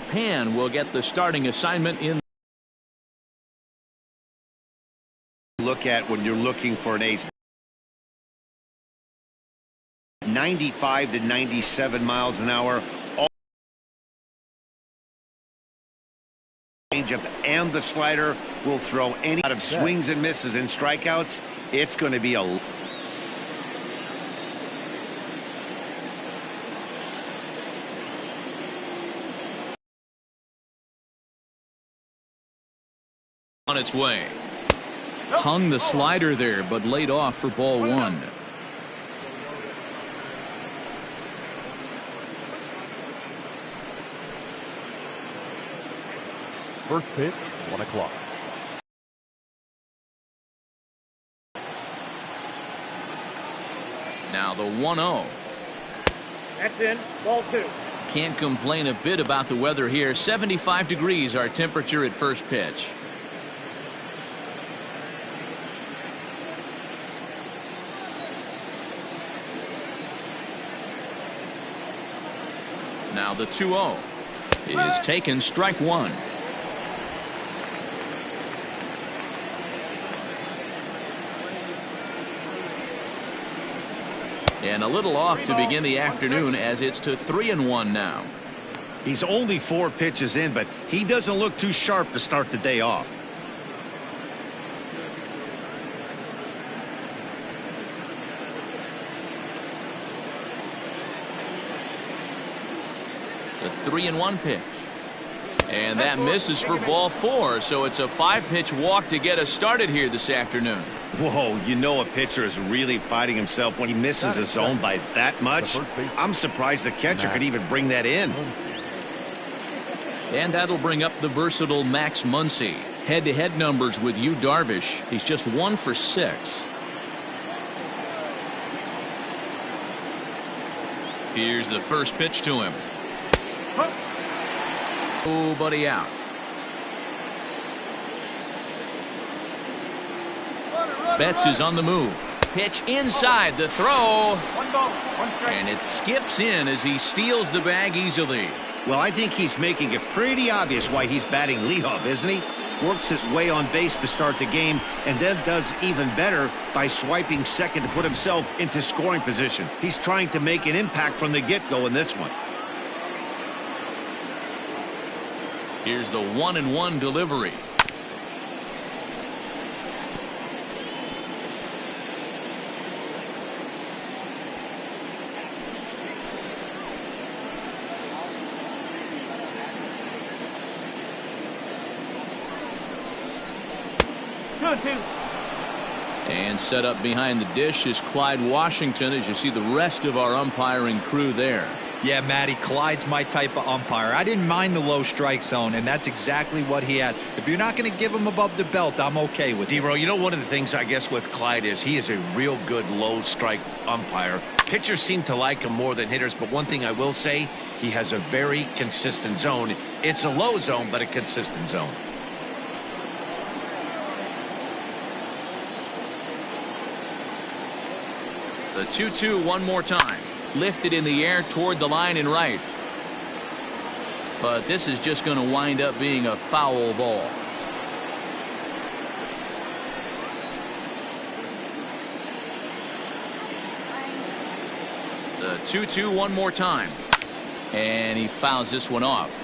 Japan will get the starting assignment in. Look at when you're looking for an ace. 95 to 97 miles an hour. Changeup and the slider will throw any out of swings and misses and strikeouts. It's going to be a on its way. Hung the slider there, but laid off for ball one. First pitch, 1 o'clock. Now the 1-0. That's in, ball two. Can't complain a bit about the weather here. 75 degrees our temperature at first pitch. Now the 2-0 is taken, strike one. And a little off to begin the afternoon as it's to 3-1 now. He's only 4 pitches in, but he doesn't look too sharp to start the day off. The 3-1 pitch. And that misses for ball 4, so it's a 5-pitch walk to get us started here this afternoon. Whoa, you know a pitcher is really fighting himself when he misses a zone by that much. I'm surprised the catcher could even bring that in. And that'll bring up the versatile Max Muncie. Head-to-head numbers with Yu Darvish. He's just 1 for 6. Here's the first pitch to him. Oh, buddy out. Betts is on the move. Pitch inside, the throw. And it skips in as he steals the bag easily. Well, I think he's making it pretty obvious why he's batting leadoff, isn't he? Works his way on base to start the game and then does even better by swiping second to put himself into scoring position. He's trying to make an impact from the get-go in this one. Here's the 1-1 delivery. And set up behind the dish is Clyde Washington, as you see the rest of our umpiring crew there. Yeah, Matty, Clyde's my type of umpire. I didn't mind the low strike zone, and that's exactly what he has. If you're not going to give him above the belt, I'm okay with it. D-Row, you know, one of the things I guess with Clyde is he is a real good low strike umpire. Pitchers seem to like him more than hitters, but one thing I will say, he has a very consistent zone. It's a low zone, but a consistent zone. The 2-2 one more time. Lifted in the air toward the line and right. But this is just going to wind up being a foul ball. The 2-2 one more time. And he fouls this one off.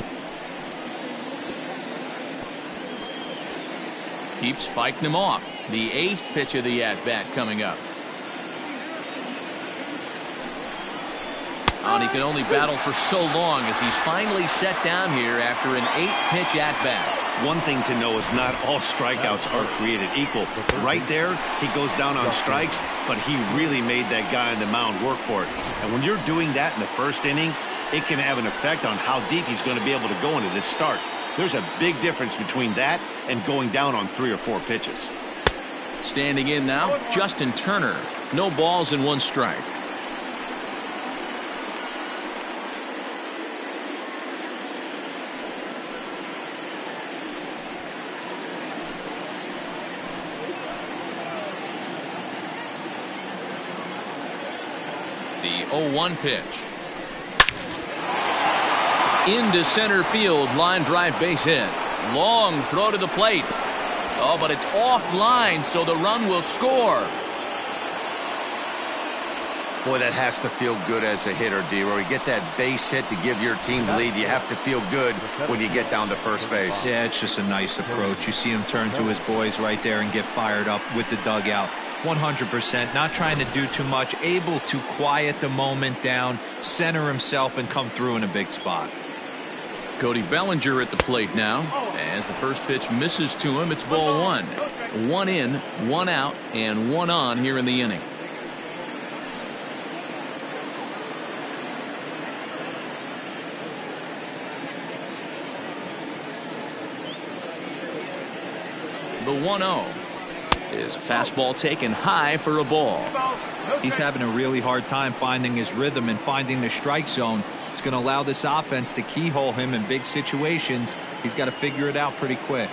Keeps fighting him off. The 8th pitch of the at-bat coming up. And he can only battle for so long as he's finally set down here after an 8-pitch at-bat. One thing to know is not all strikeouts are created equal. Right there, he goes down on strikes, but he really made that guy on the mound work for it. And when you're doing that in the first inning, it can have an effect on how deep he's going to be able to go into this start. There's a big difference between that and going down on 3 or 4 pitches. Standing in now, Justin Turner. No balls and 1 strike. The 0-1 pitch. Into center field, line drive base hit. Long throw to the plate. Oh, but it's offline, so the run will score. Boy, that has to feel good as a hitter, D-Roy. You get that base hit to give your team the lead. You have to feel good when you get down to first base. Yeah, it's just a nice approach. You see him turn to his boys right there and get fired up with the dugout. 100%, not trying to do too much, able to quiet the moment down, center himself, and come through in a big spot. Cody Bellinger at the plate now. As the first pitch misses to him, it's ball one. 1 in, 1 out, and 1 on here in the inning. The 1-0 is a fastball taken high for a ball. He's having a really hard time finding his rhythm and finding the strike zone. It's going to allow this offense to keyhole him in big situations. He's got to figure it out pretty quick.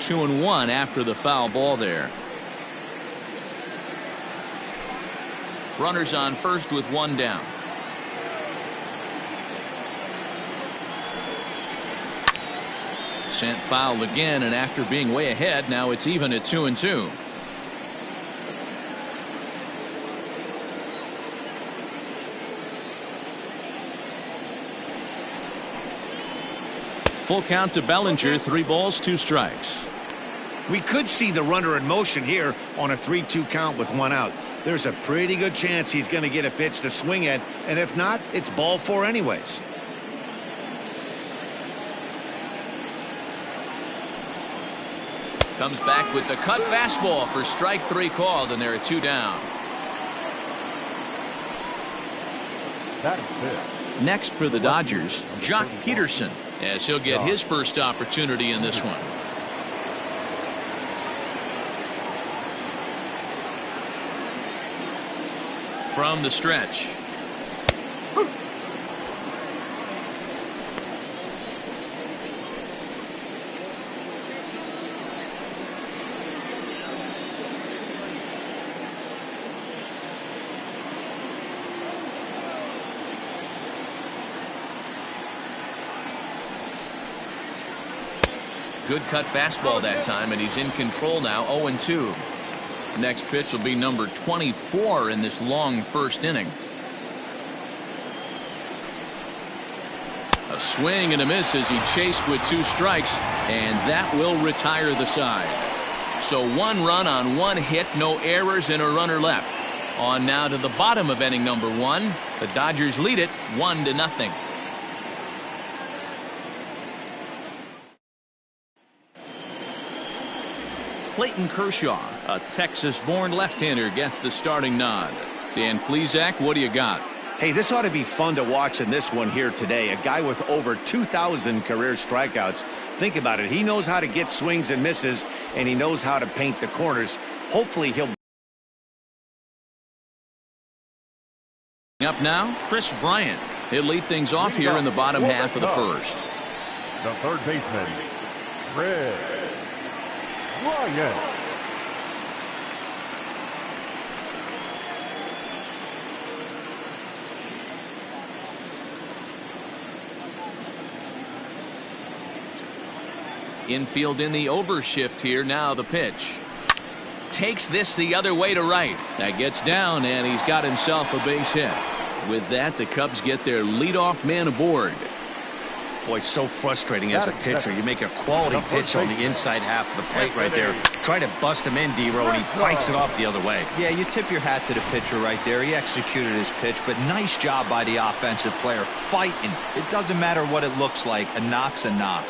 Two and one after the foul ball there. Runners on first with 1 down. Sent foul again, and after being way ahead, now it's even at 2-2. Full count to Bellinger, 3 balls, 2 strikes. We could see the runner in motion here on a 3-2 count with 1 out. There's a pretty good chance he's going to get a pitch to swing at, and if not, it's ball 4 anyways. Comes back with the cut fastball for strike 3 called, and there are 2 down. Next for the Dodgers, Joc Pederson, as he'll get his first opportunity in this one. From the stretch. Good cut fastball that time, and he's in control now. 0-2. Next pitch will be number 24 in this long first inning. A swing and a miss as he chased with 2 strikes, and that will retire the side. So 1 run on 1 hit, no errors, and a runner left. On now to the bottom of inning number 1. The Dodgers lead it 1-0. Clayton Kershaw, a Texas-born left-hander, gets the starting nod. Dan Plesac, what do you got? Hey, this ought to be fun to watch in this one here today. A guy with over 2,000 career strikeouts. Think about it. He knows how to get swings and misses, and he knows how to paint the corners. Hopefully he'll... Up now, Chris Bryant. He'll lead things off here in the bottom half of the first. The third baseman, Chris Bryant. Infield in the overshift here. Now the pitch. Takes this the other way to right. That gets down, and he's got himself a base hit. With that, the Cubs get their leadoff man aboard. Boy, so frustrating as a pitcher. You make a quality pitch on the inside half of the plate right there. Try to bust him in, D-Row, and he fights it off the other way. Yeah, you tip your hat to the pitcher right there. He executed his pitch, but nice job by the offensive player fighting. It doesn't matter what it looks like. A knock's a knock.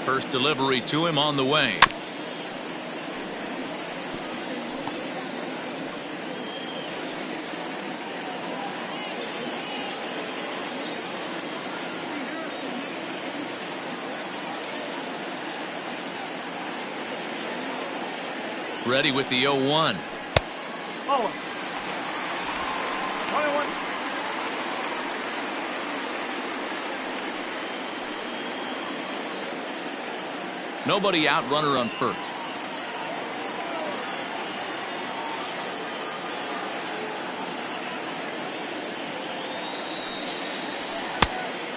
First delivery to him on the way. Ready with the 0-1. Oh. 21. Nobody out, runner on first.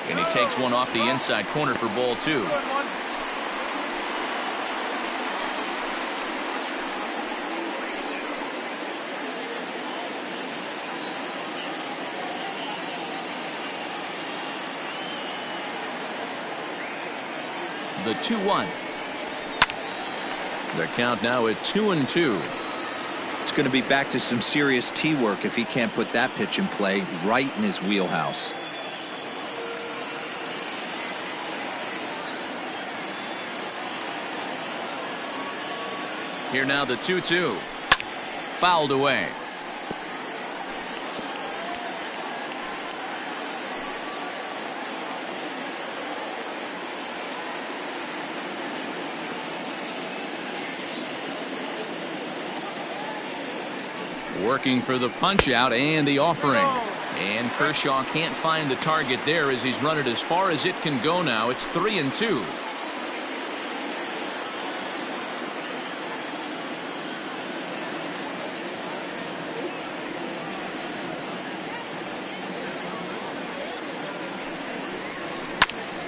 And he takes one off the inside corner for ball 2. The 2-1. Their count now at 2-2. It's going to be back to some serious tee work if he can't put that pitch in play right in his wheelhouse. Here now the 2-2. Fouled away. Working for the punch out and the offering. And Kershaw can't find the target there as he's run it as far as it can go now. It's 3-2.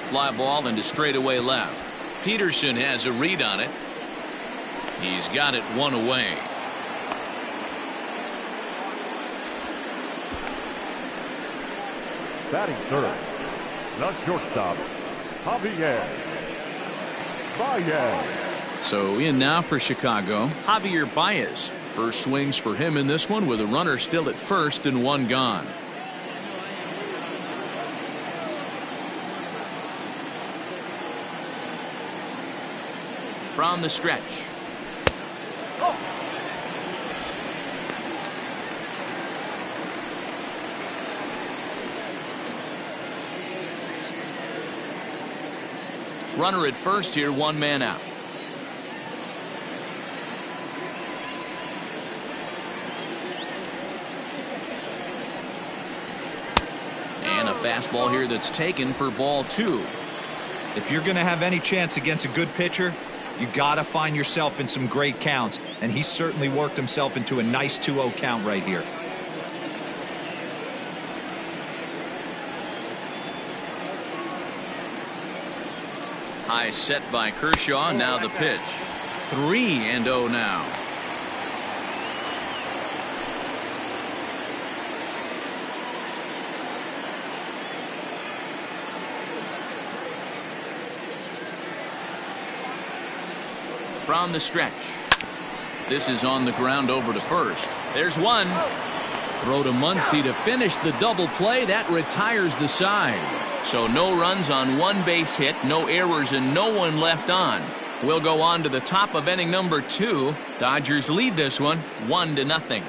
Fly ball into straightaway left. Pederson has a read on it. He's got it one away. Batting third, the shortstop, Javier Baez. So in now for Chicago, Javier Baez. First swings for him in this one with a runner still at first and one gone. From the stretch. Runner at first here, one man out. And a fastball here that's taken for ball 2. If you're going to have any chance against a good pitcher, you got to find yourself in some great counts, and he certainly worked himself into a nice 2-0 count right here. High set by Kershaw. Now the pitch. 3-0 now. From the stretch. This is on the ground over to first. There's one. Throw to Muncie to finish the double play. That retires the side. So no runs on one base hit, no errors, and no one left on. We'll go on to the top of inning number 2. Dodgers lead this one 1-0.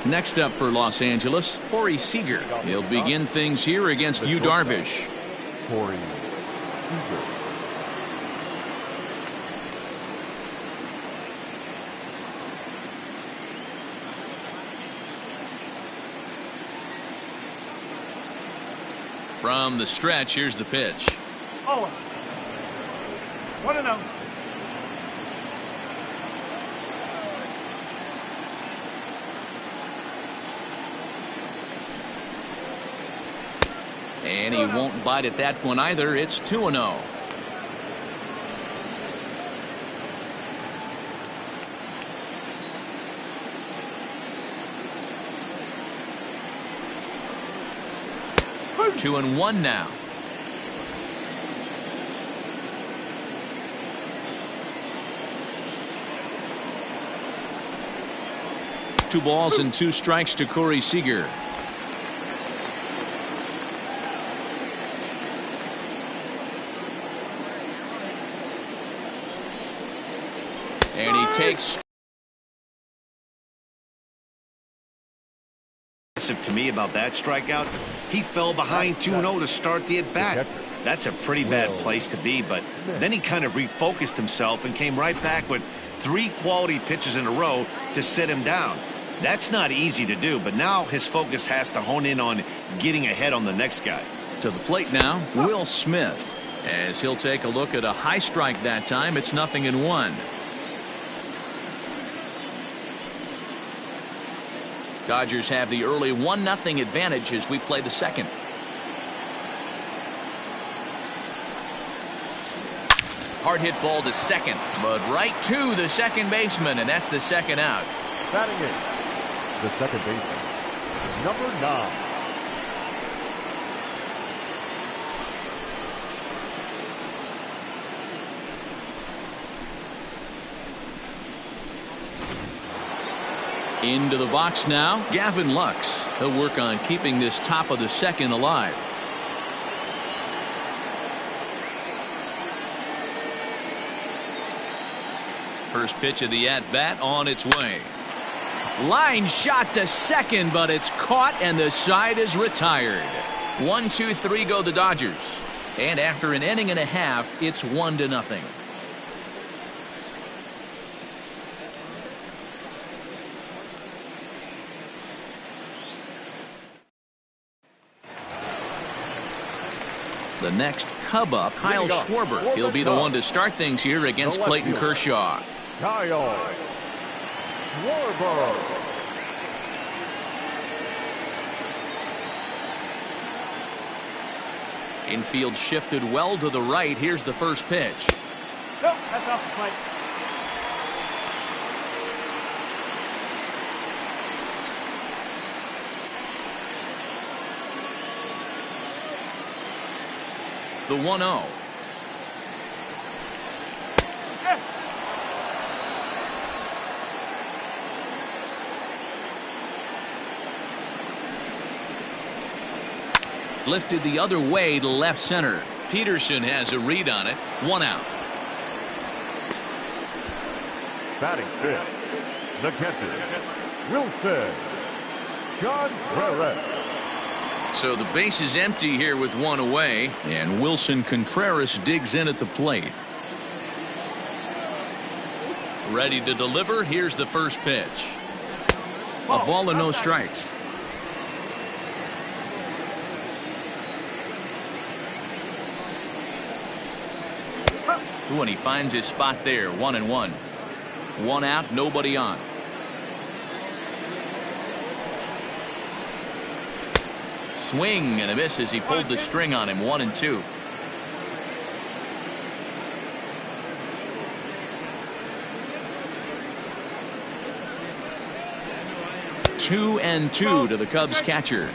Next up for Los Angeles, Corey Seager. He'll begin things here against Yu Darvish. Corey Seager. From the stretch, here's the pitch. Oh. 1-0. And he won't bite at that one either. It's 2-0. Two and one now. Two balls and two strikes to Corey Seager. And he takes. To me about that strikeout, he fell behind 2-0 to start the at-bat. That's a pretty bad place to be, but then he kind of refocused himself and came right back with 3 quality pitches in a row to sit him down. That's not easy to do, but now his focus has to hone in on getting ahead on the next guy. To the plate now, Will Smith, as he'll take a look at a high strike that time. It's 0-1. Dodgers have the early 1-0 advantage as we play the second. Hard hit ball to second, but right to the second baseman, and that's the second out. Batting in, the second baseman, number 9. Into the box now, Gavin Lux. He'll work on keeping this top of the second alive. First pitch of the at-bat on its way. Line shot to second, but it's caught and the side is retired. 1-2-3 go the Dodgers. And after an inning and a half, it's 1-0. The next Cub up, Kyle Schwarber. He'll be the one to start things here against Clayton Kershaw. Kyle Schwarber. Infield shifted well to the right. Here's the first pitch. Nope, that's off the plate. The 1-0. Lifted the other way to left center. Pederson has a read on it. 1 out. Batting fifth, the catcher, Wilson Contreras. So the base is empty here with 1 away, and Wilson Contreras digs in at the plate. Ready to deliver. Here's the first pitch. A ball and no strikes. Ooh, and he finds his spot there. 1-1. 1 out, nobody on. Swing and a miss as he pulled the string on him. 1-2. Two and 2 to the Cubs catcher.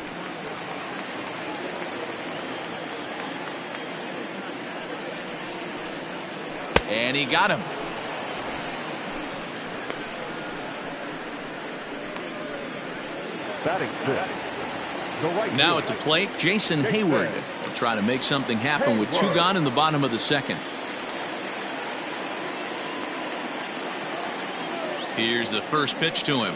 And he got him. Batting fifth. Now at the plate, Jason Hayward will try to make something happen with 2 gone in the bottom of the second. Here's the first pitch to him.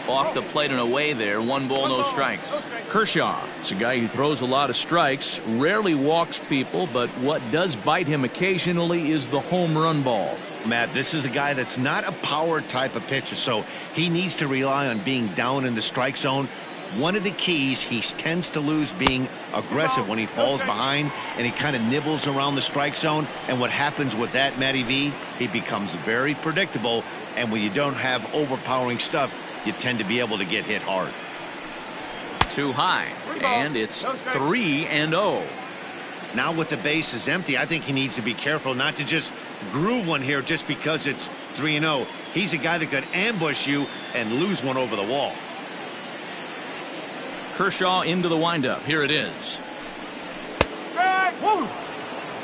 Off the plate and away there. 1 ball, no strikes. Kershaw is a guy who throws a lot of strikes, rarely walks people, but what does bite him occasionally is the home run ball. Matt, this is a guy that's not a power type of pitcher, so he needs to rely on being down in the strike zone. One of the keys, he tends to lose being aggressive when he falls behind and he kind of nibbles around the strike zone. And what happens with that, Matty V, he becomes very predictable, and when you don't have overpowering stuff, you tend to be able to get hit hard. Too high, and it's 3-0. Now with the bases empty, I think he needs to be careful not to just groove one here just because it's 3-0. He's a guy that could ambush you and lose one over the wall. Kershaw into the windup. Here it is.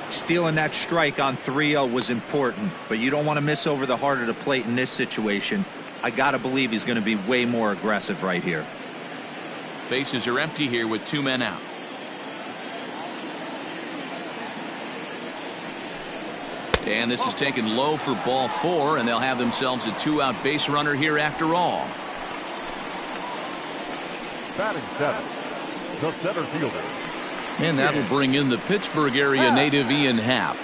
Stealing that strike on 3-0 was important, but you don't want to miss over the heart of the plate in this situation. I gotta believe he's going to be way more aggressive right here. Bases are empty here with 2 men out. And this is taken low for ball 4, and they'll have themselves a 2-out base runner here after all. Batting seventh, the center fielder, And that'll bring in the Pittsburgh area native Ian Happ.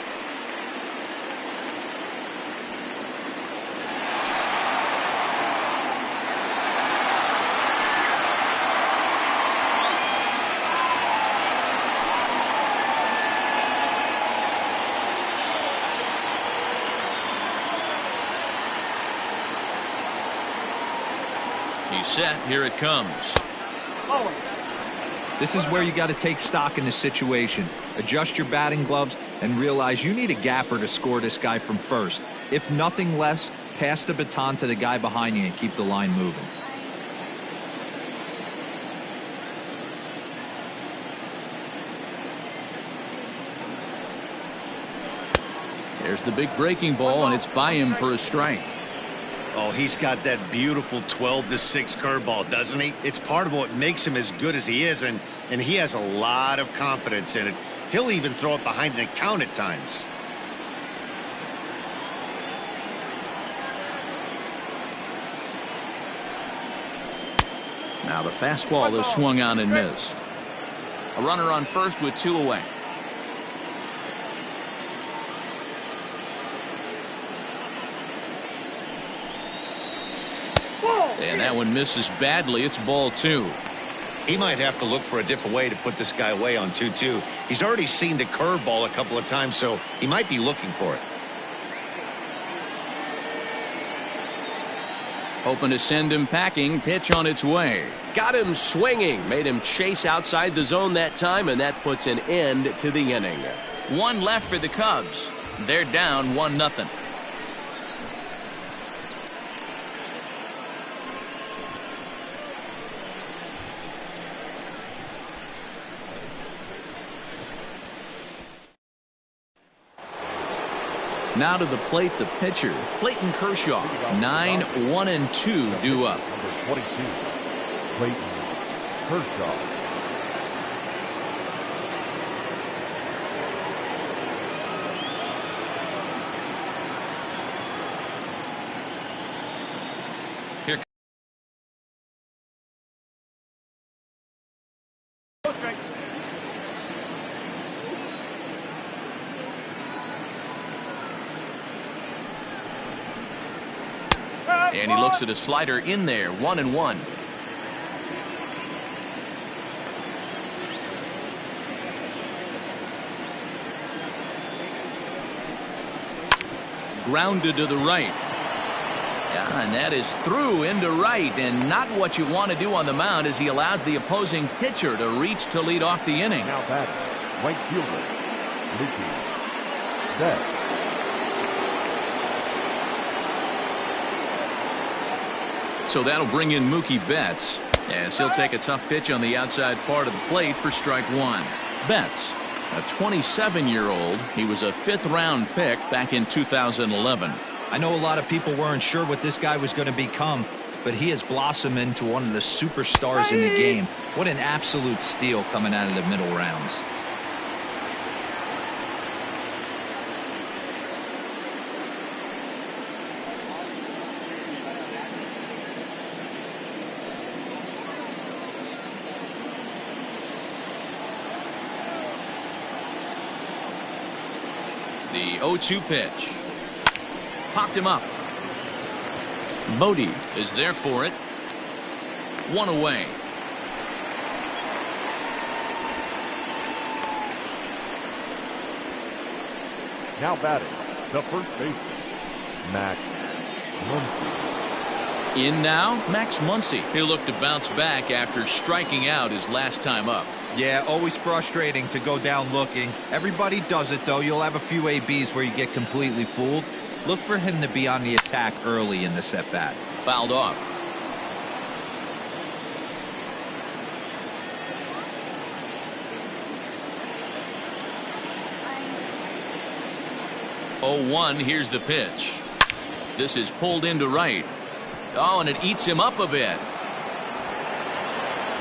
He's set. Here it comes. This is where you got to take stock in the situation. Adjust your batting gloves and realize you need a gapper to score this guy from first. If nothing less, pass the baton to the guy behind you and keep the line moving. There's the big breaking ball, and it's by him for a strike. Oh, he's got that beautiful 12-6 curveball, doesn't he? It's part of what makes him as good as he is, and he has a lot of confidence in it. He'll even throw it behind the count at times. Now the fastball is swung on and missed. A runner on first with 2 away. And that one misses badly. It's ball 2. He might have to look for a different way to put this guy away on 2-2. He's already seen the curveball a couple of times, so he might be looking for it. Hoping to send him packing. Pitch on its way. Got him swinging. Made him chase outside the zone that time, and that puts an end to the inning. 1 left for the Cubs. They're down 1-0. Now to the plate, the pitcher, Clayton Kershaw. 9-1-2 due up. Number 22, Clayton Kershaw. Here. And he looks at a slider in there. 1-1. Grounded to the right. Yeah, and that is through into right, and not what you want to do on the mound as he allows the opposing pitcher to reach to lead off the inning. Now batting, right fielder, Mookie Betts. So that'll bring in Mookie Betts, as he'll take a tough pitch on the outside part of the plate for strike 1. Betts, a 27-year-old. He was a 5th-round pick back in 2011. I know a lot of people weren't sure what this guy was going to become, but he has blossomed into one of the superstars in the game. What an absolute steal coming out of the middle rounds. The 0-2 pitch. Popped him up. Bodie is there for it. 1 away. Now batting, the first baseman, Max Muncie. In now, Max Muncie. He'll look to bounce back after striking out his last time up. Yeah, always frustrating to go down looking. Everybody does it, though. You'll have a few ABs where you get completely fooled. Look for him to be on the attack early in this at-bat. Fouled off. Oh, 1, here's the pitch. This is pulled into right. Oh, and it eats him up a bit.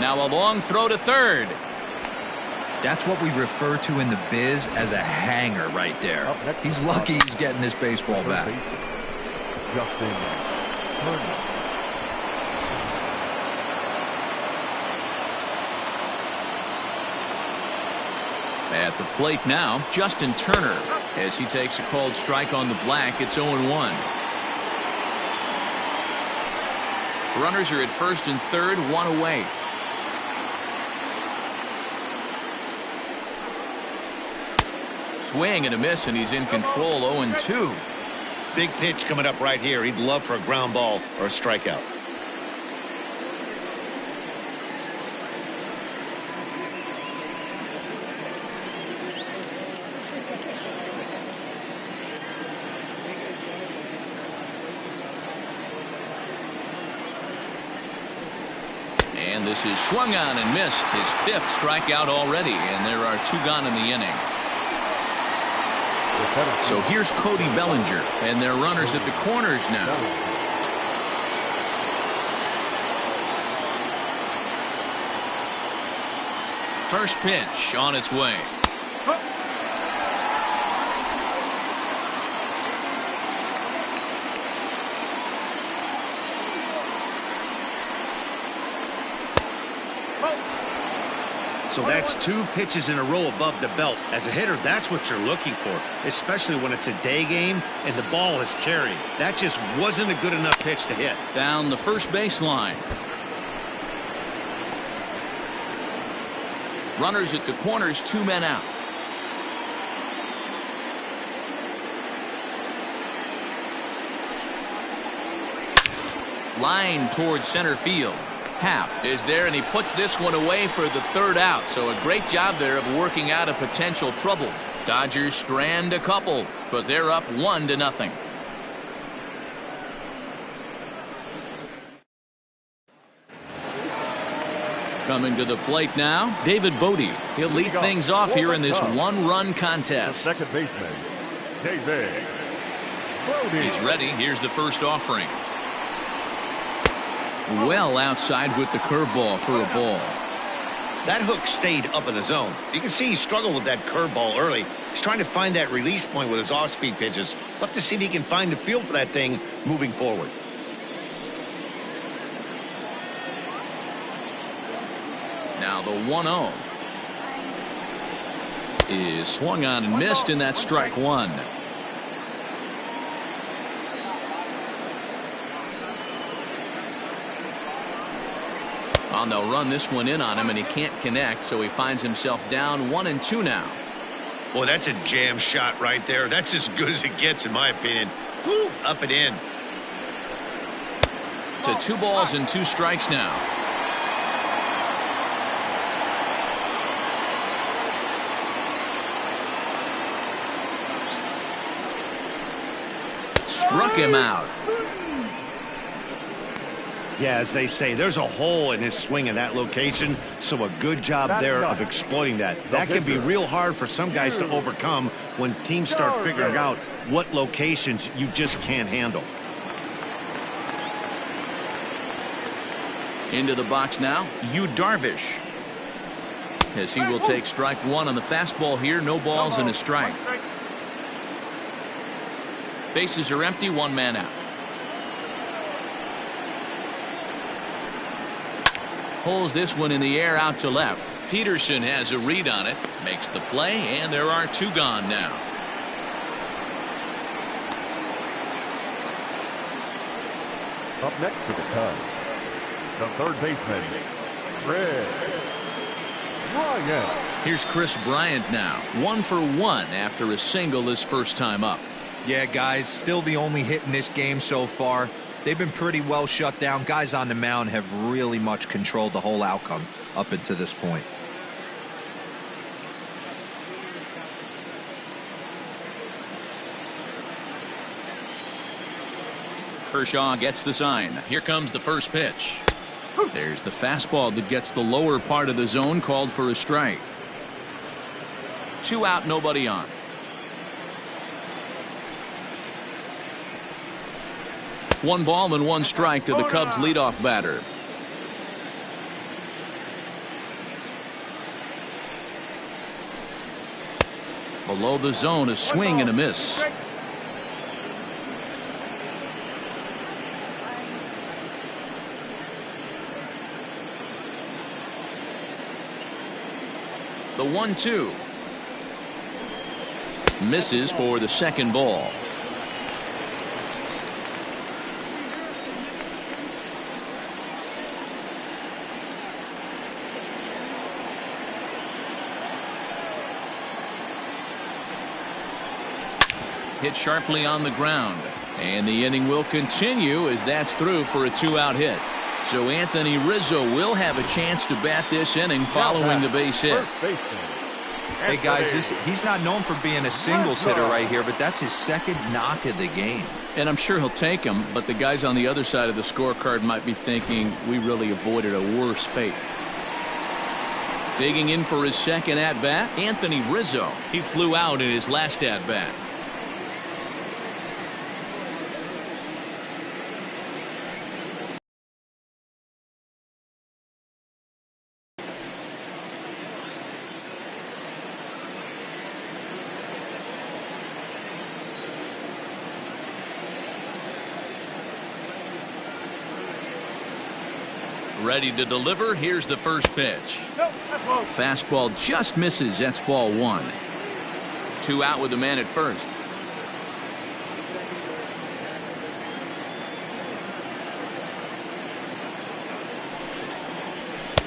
Now a long throw to third. That's what we refer to in the biz as a hanger right there. He's lucky he's getting his baseball back. Justin Turner. At the plate now, Justin Turner, as he takes a called strike on the black. It's 0-1. Runners are at first and third, one away. Swing and a miss, and he's in control. 0-2. Big pitch coming up right here. He'd love for a ground ball or a strikeout. And this is swung on and missed. His 5th strikeout already, and there are 2 gone in the inning. So here's Cody Bellinger, and they're runners at the corners now. First pitch on its way. So that's 2 pitches in a row above the belt. As a hitter, that's what you're looking for, especially when it's a day game and the ball is carrying. That just wasn't a good enough pitch to hit. Down the first base line. Runners at the corners, 2 men out. Line towards center field. Happ is there, and he puts this one away for the 3rd out. So a great job there of working out a potential trouble. Dodgers strand a couple, but they're up 1-0. Coming to the plate now, David Bodie. He'll lead things off here in this 1-run contest. The second baseman, David Bodie. He's ready. Here's the first offering. Well outside with the curveball for a ball. That hook stayed up in the zone. You can see he struggled with that curveball early. He's trying to find that release point with his off-speed pitches. We'll have to see if he can find the feel for that thing moving forward. Now the 1-0 is swung on and missed, and that's strike 1. Well, they'll run this one in on him, and he can't connect, so he finds himself down 1-2 now. Boy, that's a jam shot right there. That's as good as it gets, in my opinion. Woo, up and in. To 2 balls and 2 strikes now. Struck him out. Yeah, as they say, there's a hole in his swing in that location, so a good job there of exploiting that. That can be real hard for some guys to overcome when teams start figuring out what locations you just can't handle. Into the box now, Yu Darvish, as he will take strike 1 on the fastball here. No balls and a strike. Bases are empty, 1 man out. Pulls this one in the air out to left. Pederson has a read on it, makes the play, and there are 2 gone now. Up next to the Cubs, the third baseman, Bryant. Here's Chris Bryant now, 1 for 1 after a single his first time up. Yeah, guys, still the only hit in this game so far. They've been pretty well shut down. Guys on the mound have really much controlled the whole outcome up until this point. Kershaw gets the sign. Here comes the first pitch. There's the fastball that gets the lower part of the zone, called for a strike. 2 out, nobody on. One ball and 1 strike to the Cubs leadoff batter. Below the zone, a swing and a miss. The 1-2. Misses for the second ball. Hit sharply on the ground, and the inning will continue as that's through for a 2-out hit. So Anthony Rizzo will have a chance to bat this inning following the base hit. Hey guys, he's not known for being a singles hitter right here, but that's his second knock of the game. And I'm sure he'll take him, but the guys on the other side of the scorecard might be thinking we really avoided a worse fate. Digging in for his second at-bat, Anthony Rizzo. He flew out in his last at-bat. Ready to deliver. Here's the first pitch. Fastball just misses. That's ball 1. 2 out with the man at first.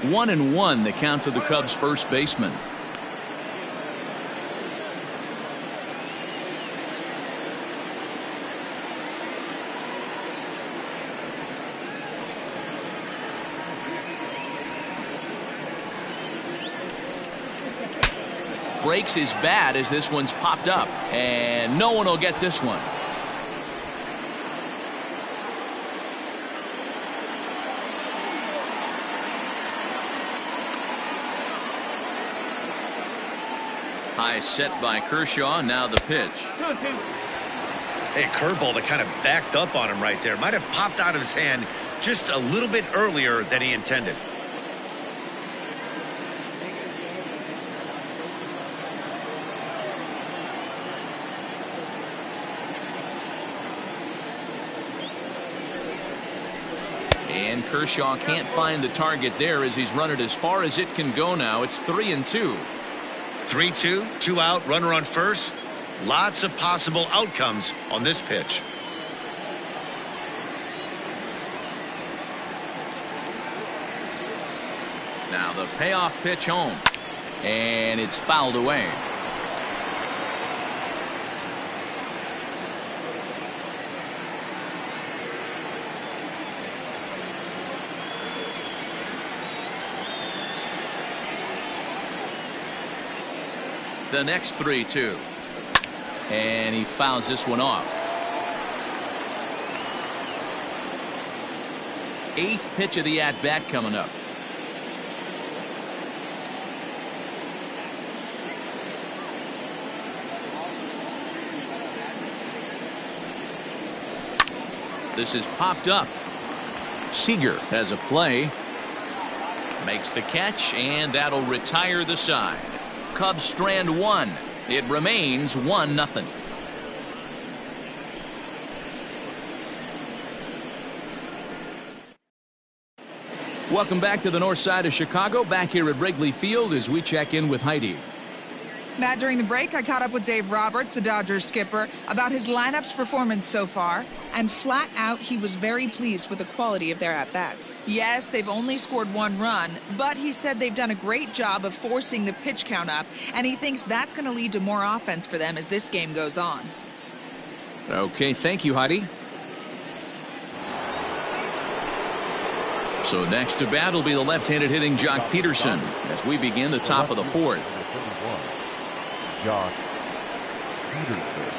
1-1 the count to the Cubs first baseman. Breaks his bat as this one's popped up, and no one will get this one. High set by Kershaw. Now the pitch. Hey, curveball that kind of backed up on him right there. Might have popped out of his hand just a little bit earlier than he intended. And Kershaw can't find the target there as he's run it as far as it can go now. It's 3-2. 3-2, 2 out, runner on first. Lots of possible outcomes on this pitch. Now the payoff pitch home, and it's fouled away. The next 3-2, and he fouls this one off. 8th pitch of the at-bat coming up. This is popped up. Seager has a play, makes the catch, and that'll retire the side. Cubs strand 1. It remains 1-0. Welcome back to the north side of Chicago. Back here at Wrigley Field as we check in with Heidi. Matt, during the break, I caught up with Dave Roberts, the Dodgers skipper, about his lineup's performance so far, and flat out, he was very pleased with the quality of their at-bats. Yes, they've only scored 1 run, but he said they've done a great job of forcing the pitch count up, and he thinks that's going to lead to more offense for them as this game goes on. Okay, thank you, Heidi. So next to bat will be the left-handed hitting Joc Pederson as we begin the top of the 4th. Joc Pederson.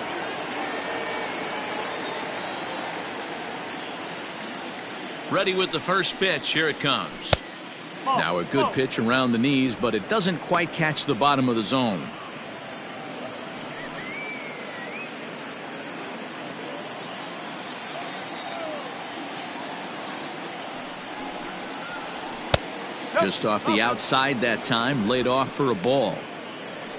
Ready with the first pitch. Here it comes. Now a good pitch around the knees, but it doesn't quite catch the bottom of the zone. Just off the outside that time, laid off for a ball.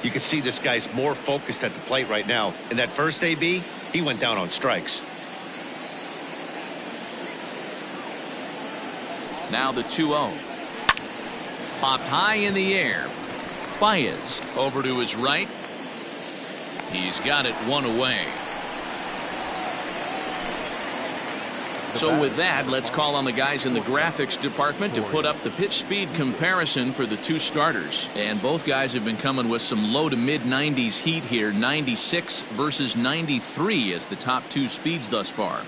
You can see this guy's more focused at the plate right now. In that first AB, he went down on strikes. Now the 2-0. Popped high in the air. Baez over to his right. He's got it one away. So with that, let's call on the guys in the graphics department to put up the pitch speed comparison for the two starters. And both guys have been coming with some low to mid 90s heat here. 96 versus 93 as the top two speeds thus far.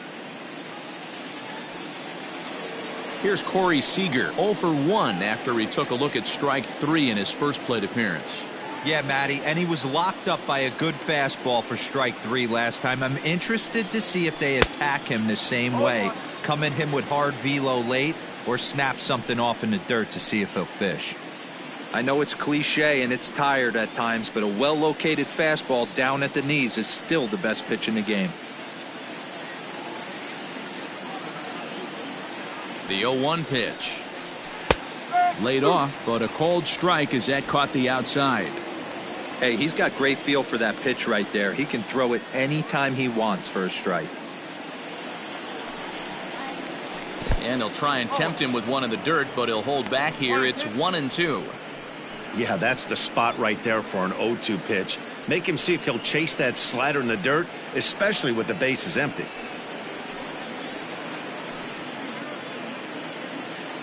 Here's Corey Seager, 0 for 1 after he took a look at strike 3 in his first plate appearance. Yeah, Matty, and he was locked up by a good fastball for strike 3 last time. I'm interested to see if they attack him the same way, come at him with hard velo late, or snap something off in the dirt to see if he'll fish. I know it's cliche and it's tired at times, but a well-located fastball down at the knees is still the best pitch in the game. The 0-1 pitch. Laid off, but a cold strike as that caught the outside. Hey, he's got great feel for that pitch right there. He can throw it anytime he wants for a strike. And he'll try and tempt him with one in the dirt, but he'll hold back here. It's 1-2. Yeah, that's the spot right there for an 0-2 pitch. Make him see if he'll chase that slider in the dirt, especially with the bases empty.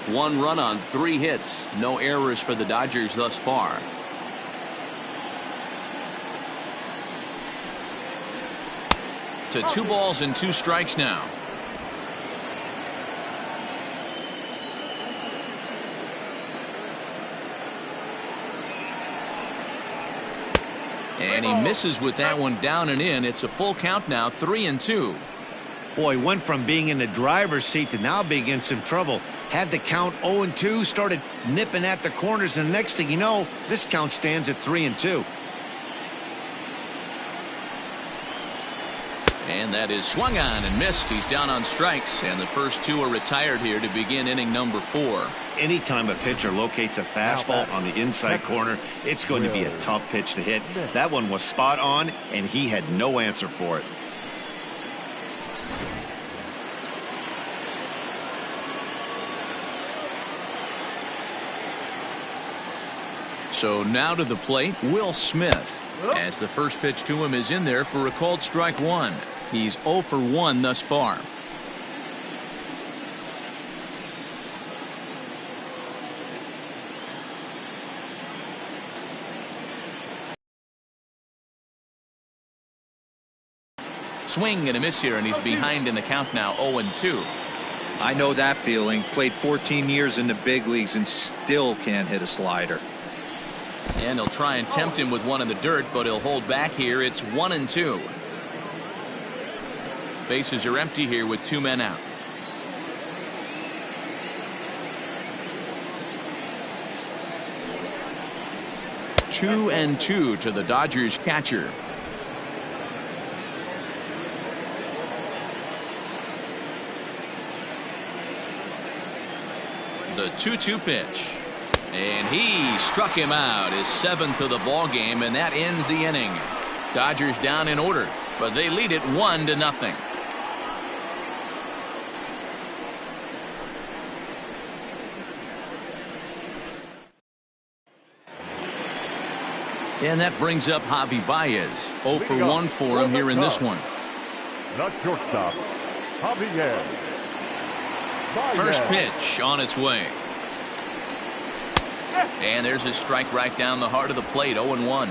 1 run on 3 hits. No errors for the Dodgers thus far. To 2 balls and 2 strikes now. And he misses with that one down and in. It's a full count now, 3-2. Boy, went from being in the driver's seat to now being in some trouble. Had the count 0-2, started nipping at the corners, and the next thing you know, this count stands at 3-2. And that is swung on and missed. He's down on strikes, and the first 2 are retired here to begin inning number 4. Anytime a pitcher locates a fastball on the inside corner, it's going to be a tough pitch to hit. That one was spot on, and he had no answer for it. So now to the plate, Will Smith, as the first pitch to him is in there for a called strike 1. He's 0 for 1 thus far. Swing and a miss here, and he's behind in the count now, 0-2. I know that feeling. Played 14 years in the big leagues and still can't hit a slider. And he'll try and tempt him with one in the dirt, but he'll hold back here. It's 1-2. Bases are empty here with 2 men out. Two and 2 to the Dodgers catcher. The 2-2 pitch. And he struck him out, his 7th of the ball game, and that ends the inning. Dodgers down in order, but they lead it 1-0. And that brings up Javi Baez. 0 for 1 for him here in this one. Not shortstop, Javier. First pitch on its way. And there's his strike right down the heart of the plate, 0-1.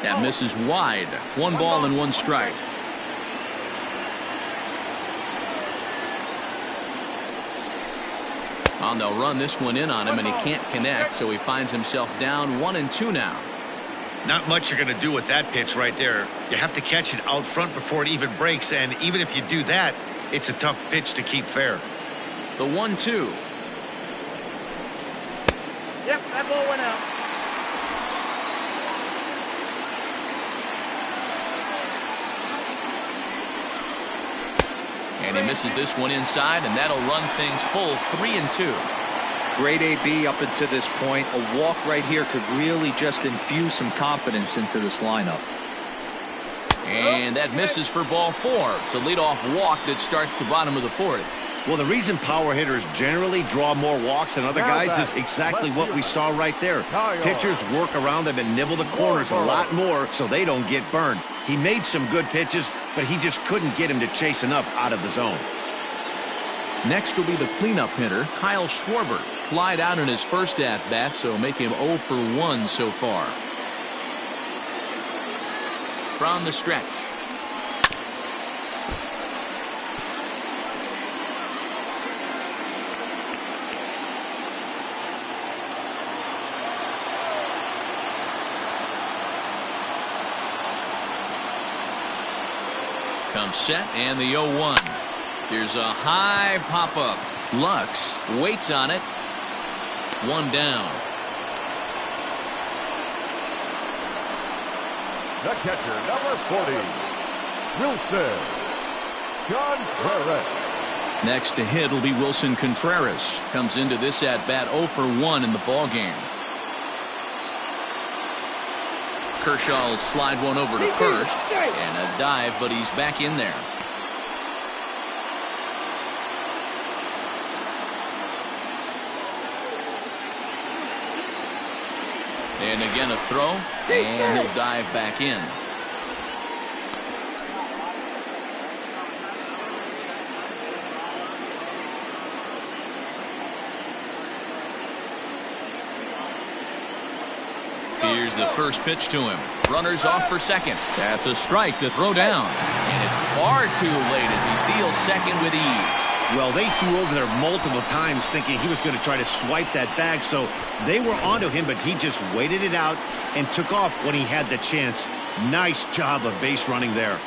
That misses wide. 1 ball and 1 strike. And they'll run this one in on him, and he can't connect, so he finds himself down 1-2 now. Not much you're going to do with that pitch right there. You have to catch it out front before it even breaks, and even if you do that, it's a tough pitch to keep fair. The 1-2. Yep, that ball went out. And he misses this one inside, and that'll run things full, 3-2. Great AB up until this point. A walk right here could really just infuse some confidence into this lineup. And that misses for ball 4. It's a leadoff walk that starts the bottom of the 4th. Well, the reason power hitters generally draw more walks than other guys is exactly what we saw right there. Pitchers work around them and nibble the corners a lot more so they don't get burned. He made some good pitches, but he just couldn't get him to chase enough out of the zone. Next will be the cleanup hitter, Kyle Schwarber. Flied out in his first at-bat, so make him 0 for 1 so far. From the stretch. Comes set and the 0-1. Here's a high pop-up. Lux waits on it. One down. The catcher, number 40, Wilson Contreras. Next to hit will be Wilson Contreras. Comes into this at-bat 0 for 1 in the ballgame. Kershaw will slide one over to first. And a dive, but he's back in there. And again a throw, and he'll dive back in. Here's the first pitch to him. Runners off for second. That's a strike to throw down. And it's far too late as he steals second with ease. Well, they threw over there multiple times thinking he was going to try to swipe that bag, so they were onto him, but he just waited it out and took off when he had the chance. Nice job of base running there.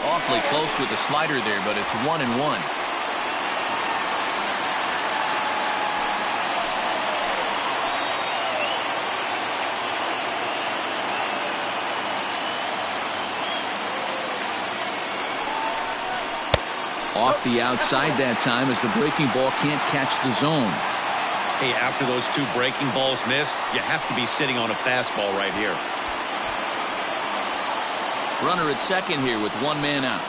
Awfully close with the slider there, but it's 1-1. Off the outside that time as the breaking ball can't catch the zone. Hey, after those two breaking balls missed, you have to be sitting on a fastball right here. Runner at second here with one man out.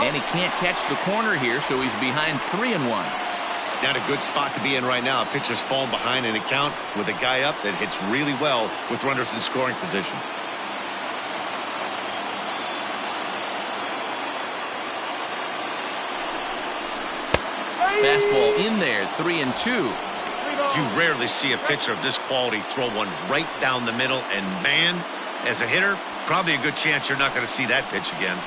And he can't catch the corner here, so he's behind 3-1. Not a good spot to be in right now. Pitcher's falling behind in the count with a guy up that hits really well with runners in scoring position. Fastball in there, 3-2. You rarely see a pitcher of this quality throw one right down the middle, and man, as a hitter, probably a good chance you're not going to see that pitch again.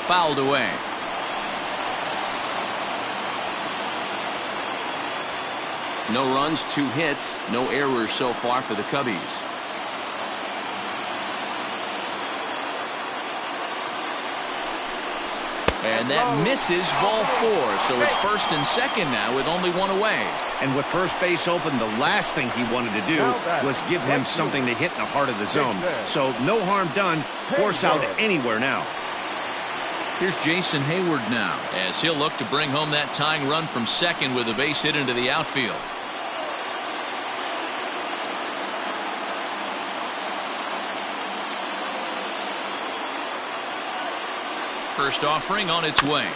Fouled away. No runs, 2 hits, no errors so far for the Cubbies. And that misses, ball 4. So it's first and second now with only one away. And with first base open, the last thing he wanted to do was give him something to hit in the heart of the zone. So no harm done. Force out anywhere now. Here's Jason Hayward now as he'll look to bring home that tying run from second with a base hit into the outfield. First offering on its way.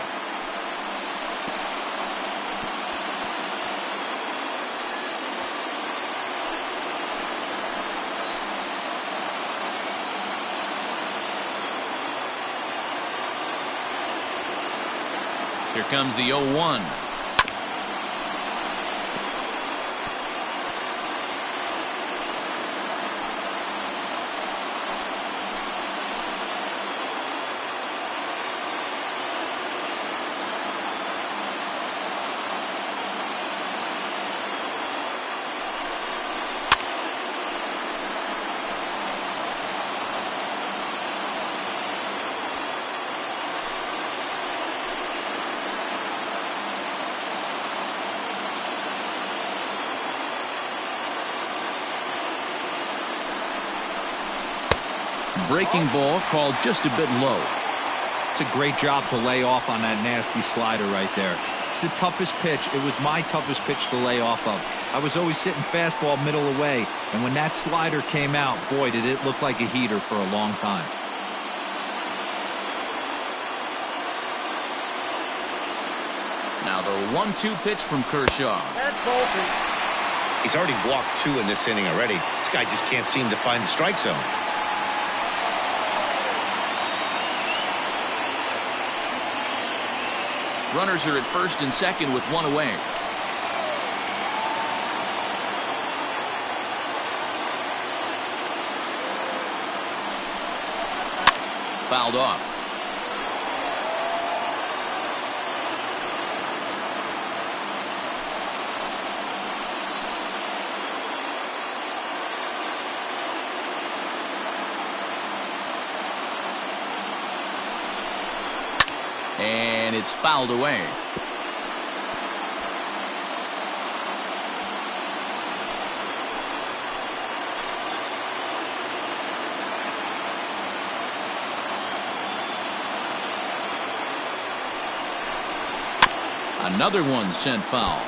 Here comes the 0-1. Breaking ball called just a bit low. It's a great job to lay off on that nasty slider right there. It's the toughest pitch. It was my toughest pitch to lay off of. I was always sitting fastball middle away, and when that slider came out, boy, did it look like a heater for a long time. Now the 1-2 pitch from Kershaw. That's bolted. He's already walked 2 in this inning already. This guy just can't seem to find the strike zone. Runners are at first and second with 1 away. Fouled off. And it's fouled away. Another one sent foul.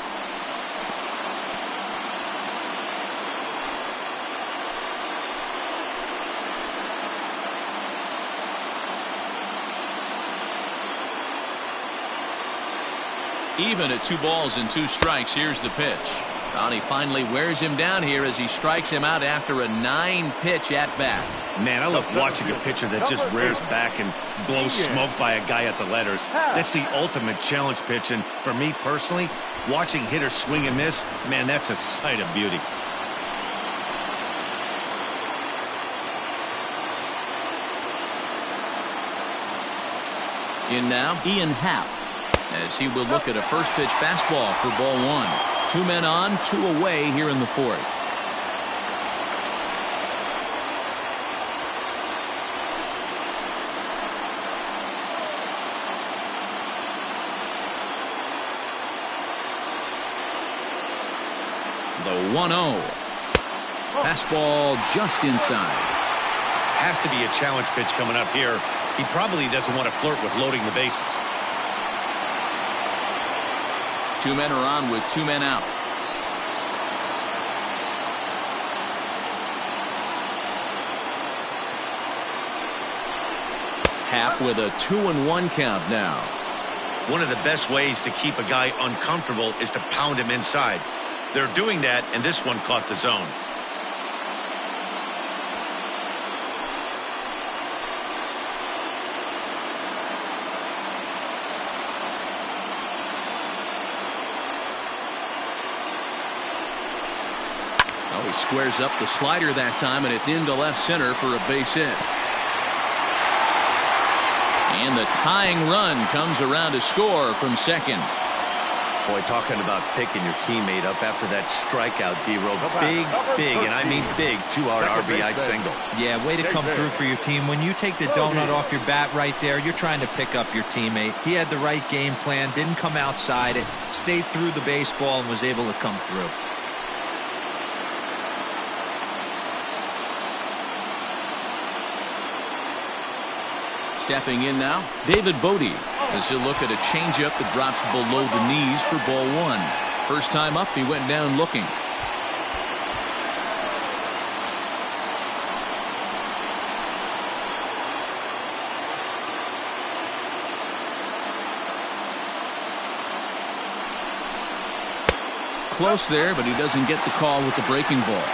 Even at 2 balls and 2 strikes. Here's the pitch. He finally wears him down here as he strikes him out after a 9-pitch at bat. Man, I love watching a pitcher that just rears back and blows smoke by a guy at the letters. That's the ultimate challenge pitch, and for me personally, watching hitters swing and miss, man, that's a sight of beauty. In now, Ian Happ, as he will look at a first pitch fastball for ball 1. 2 men on, 2 away here in the 4th. The 1-0. Fastball just inside. Has to be a challenge pitch coming up here. He probably doesn't want to flirt with loading the bases. 2 men are on with 2 men out. Happ with a 2-1 count now. One of the best ways to keep a guy uncomfortable is to pound him inside. They're doing that, and this one caught the zone. He squares up the slider that time, and it's into left center for a base hit. And the tying run comes around to score from second. Boy, talking about picking your teammate up after that strikeout, D-Row. Big, and I mean big, 2-out RBI single. Yeah, way to come through for your team. When you take the donut off your bat right there, you're trying to pick up your teammate. He had the right game plan, didn't come outside it, stayed through the baseball, and was able to come through. Stepping in now, David Bodie, as he'll look at a changeup that drops below the knees for ball 1. First time up, he went down looking. Close there, but he doesn't get the call with the breaking ball.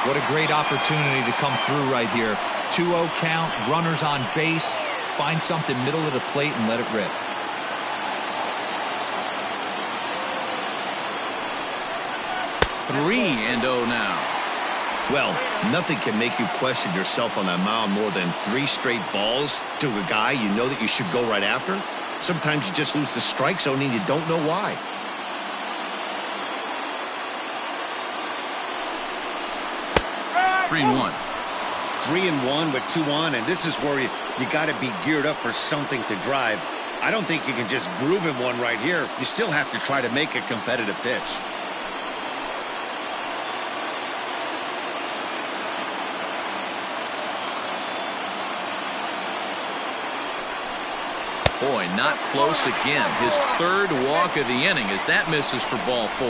What a great opportunity to come through right here. 2-0 count, runners on base. Find something middle of the plate and let it rip. Three and 0 now. Well, nothing can make you question yourself on that mound more than 3 straight balls to a guy you know that you should go right after. Sometimes you just lose the strike zone and you don't know why. Three and 1. 3-1 with 2 on, and this is where you got to be geared up for something to drive. I don't think you can just groove him one right here. You still have to try to make a competitive pitch. Boy, not close again. His third walk of the inning as that misses for ball 4.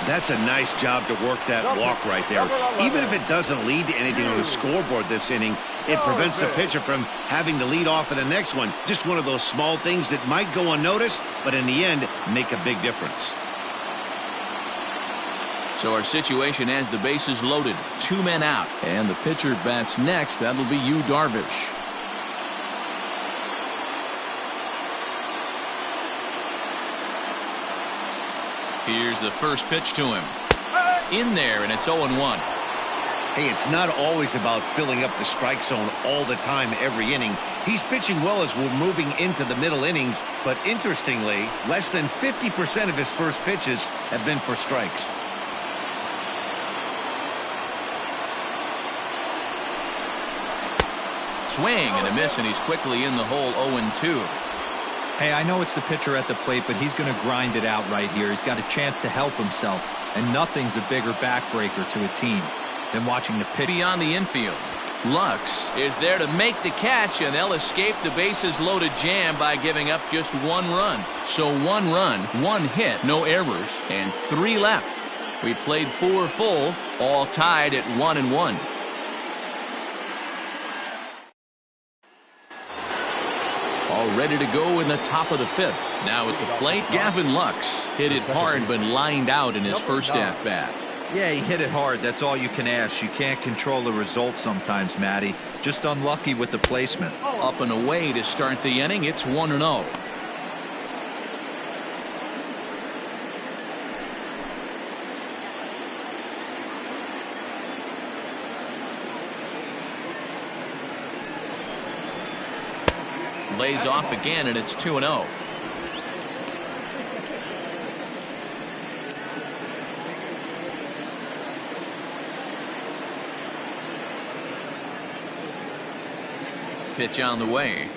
That's a nice job to work that walk right there. Even if it doesn't lead to anything on the scoreboard this inning, it prevents the pitcher from having to lead off in the next one. Just one of those small things that might go unnoticed, but in the end, make a big difference. So our situation has the bases loaded, 2 men out, and the pitcher bats next. That'll be Yu Darvish. Here's the first pitch to him. In there, and it's 0-1. Hey, it's not always about filling up the strike zone all the time every inning. He's pitching well as we're moving into the middle innings, but interestingly, less than 50% of his first pitches have been for strikes. Swing and a miss, and he's quickly in the hole. 0-2. Hey, I know it's the pitcher at the plate, but he's going to grind it out right here. He's got a chance to help himself, and nothing's a bigger backbreaker to a team than watching the pitch. Beyond the infield, Lux is there to make the catch, and they'll escape the bases-loaded jam by giving up just 1 run. So 1 run, 1 hit, no errors, and 3 left. We played 4 full, all tied at 1-1. All ready to go in the top of the 5th. Now at the plate, Gavin Lux hit it hard but lined out in his first at-bat. Yeah, he hit it hard. That's all you can ask. You can't control the result sometimes, Matty. Just unlucky with the placement. Up and away to start the inning. It's 1-0. Lays off again, and it's 2-0. Pitch on the way.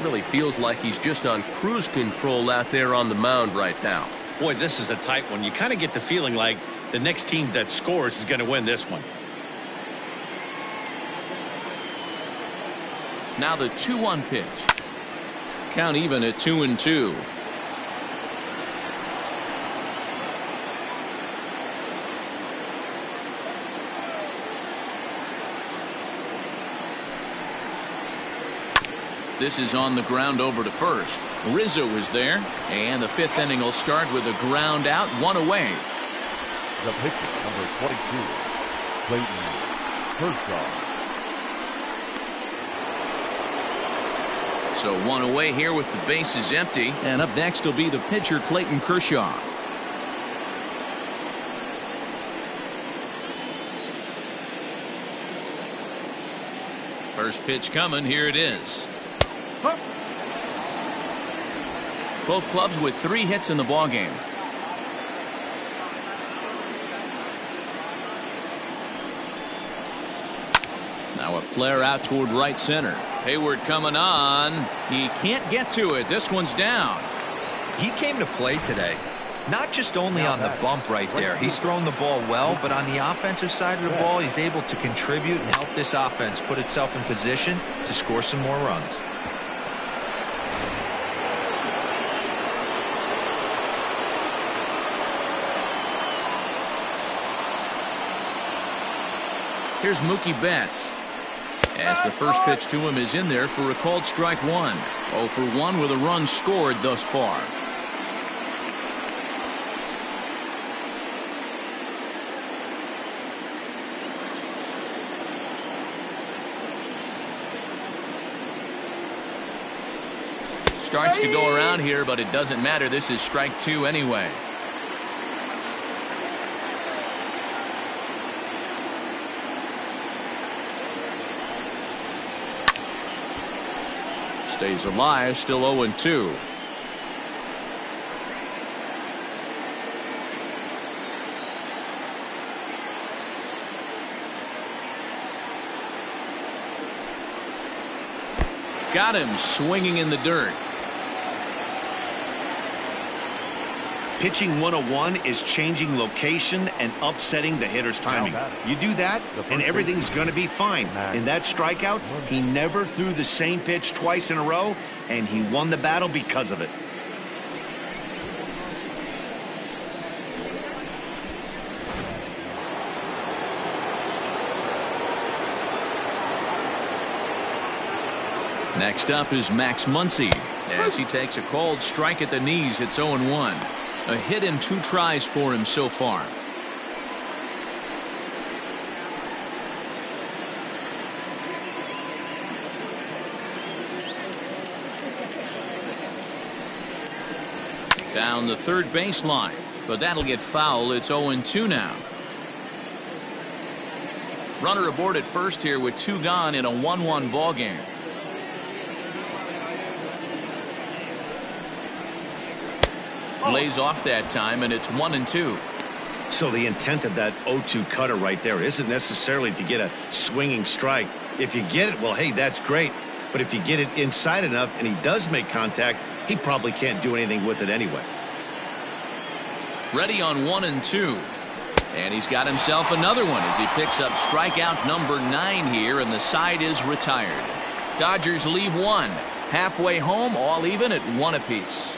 Really feels like he's just on cruise control out there on the mound right now. Boy, this is a tight one. You kind of get the feeling like the next team that scores is going to win this one. Now the 2-1 pitch. Count even at 2-2. This is on the ground over to first. Rizzo is there, and the 5th inning will start with a ground out, 1 away. The pitcher, number 22, Clayton Kershaw. So 1 away here with the bases empty, and up next will be the pitcher Clayton Kershaw. First pitch coming, here it is. Both clubs with 3 hits in the ballgame. Now a flare out toward right center. Hayward coming on. He can't get to it. This one's down. He came to play today. Not just only on the bump right there. He's thrown the ball well, but on the offensive side of the ball, he's able to contribute and help this offense put itself in position to score some more runs. Here's Mookie Betts. As the first pitch to him is in there for a called strike 1. 0 for 1 with a run scored thus far. Starts to go around here, but it doesn't matter. This is strike 2 anyway. Stays alive, still 0-2. Got him swinging in the dirt. Pitching 101 is changing location and upsetting the hitter's timing. You do that, and everything's going to be fine. In that strikeout, he never threw the same pitch twice in a row, and he won the battle because of it. Next up is Max Muncie as he takes a called strike at the knees. It's 0-1. A hit in 2 tries for him so far. Down the third baseline, but that'll get foul. It's 0-2 now. Runner aboard at first here with 2 gone in a 1-1 ball game. Lays off that time, and it's 1-2. So the intent of that 0-2 cutter right there isn't necessarily to get a swinging strike. If you get it, well, hey, that's great. But if you get it inside enough and he does make contact, he probably can't do anything with it anyway. Ready on 1-2. And he's got himself another one as he picks up strikeout number 9 here, and the side is retired. Dodgers leave 1. Halfway home, all even at 1 apiece.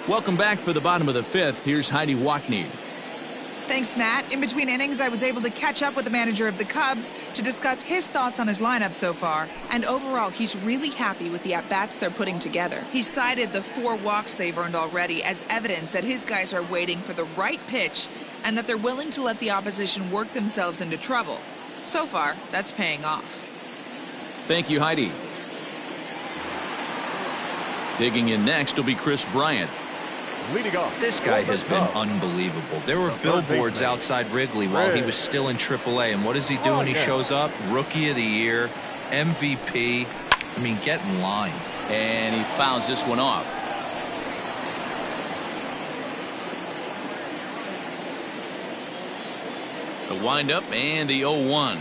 Welcome back for the bottom of the 5th. Here's Heidi Watney. Thanks, Matt. In between innings, I was able to catch up with the manager of the Cubs to discuss his thoughts on his lineup so far. And overall, he's really happy with the at-bats they're putting together. He cited the 4 walks they've earned already as evidence that his guys are waiting for the right pitch and that they're willing to let the opposition work themselves into trouble. So far, that's paying off. Thank you, Heidi. Digging in next will be Chris Bryant. This guy has been unbelievable. There were billboards outside Wrigley while he was still in AAA, and what does he do when he shows up? Rookie of the Year, MVP. I mean, get in line. And he fouls this one off. The windup and the 0-1.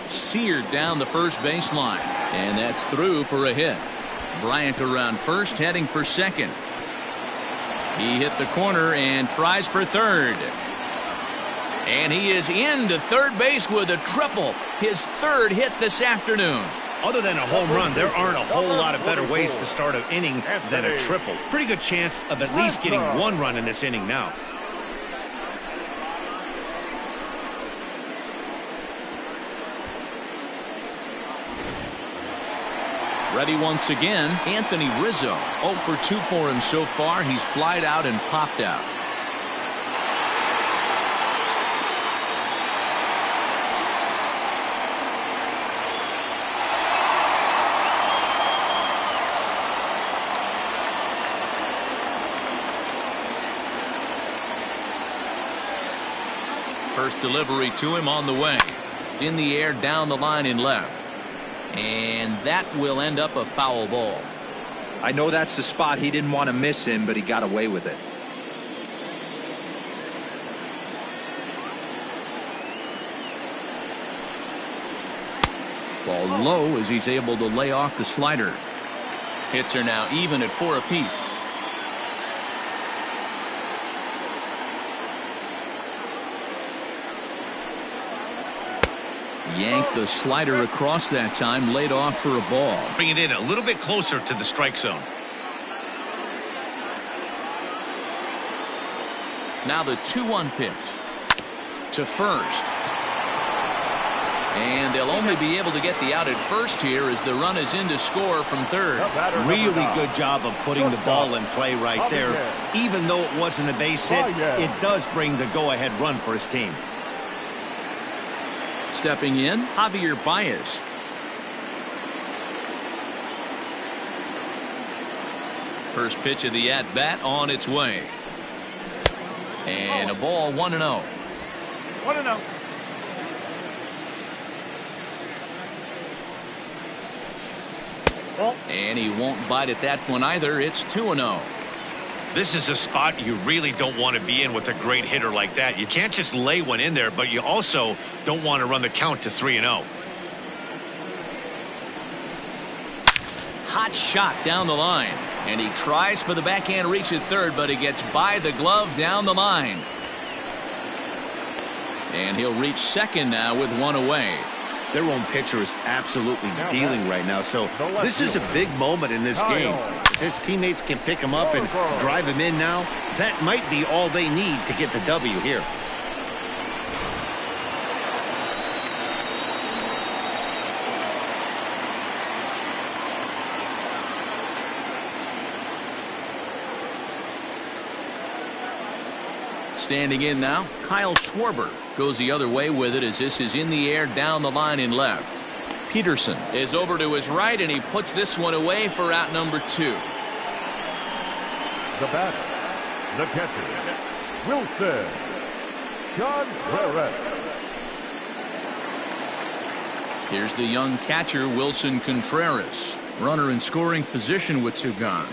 Seared down the first baseline, and that's through for a hit. Bryant around first, heading for second. He hit the corner and tries for third. And he is into third base with a triple. His 3rd hit this afternoon. Other than a home run, there aren't a whole lot of better ways to start an inning than a triple. Pretty good chance of at least getting 1 run in this inning now. Ready once again, Anthony Rizzo. 0 for 2 for him so far. He's flied out and popped out. First delivery to him on the way. In the air, down the line in left. And that will end up a foul ball. I know that's the spot he didn't want to miss him, but he got away with it. Ball low as he's able to lay off the slider. Hits are now even at 4 apiece. Yanked the slider across that time, laid off for a ball. Bring it in a little bit closer to the strike zone. Now the 2-1 pitch to first. And they'll only be able to get the out at first here as the run is in to score from third. Really good job of putting the ball in play right there. Even though it wasn't a base hit, it does bring the go-ahead run for his team. Stepping in, Javier Baez. First pitch of the at-bat on its way. And a ball, 1-0. 1-0. And he won't bite at that one either. It's 2-0. This is a spot you really don't want to be in with a great hitter like that. You can't just lay one in there, but you also don't want to run the count to 3-0. hot shot down the line. And he tries for the backhand reach at third, but he gets by the glove down the line. And he'll reach second now with one away. Their own pitcher is absolutely dealing right now, so this is a big moment in this game. If his teammates can pick him up and drive him in now, that might be all they need to get the W here. Standing in now, Kyle Schwarber goes the other way with it as this is in the air down the line in left. Pederson is over to his right, and he puts this one away for out number 2. The batter, the catcher, Wilson Contreras. Here's the young catcher, Wilson Contreras. Runner in scoring position with 2 gone.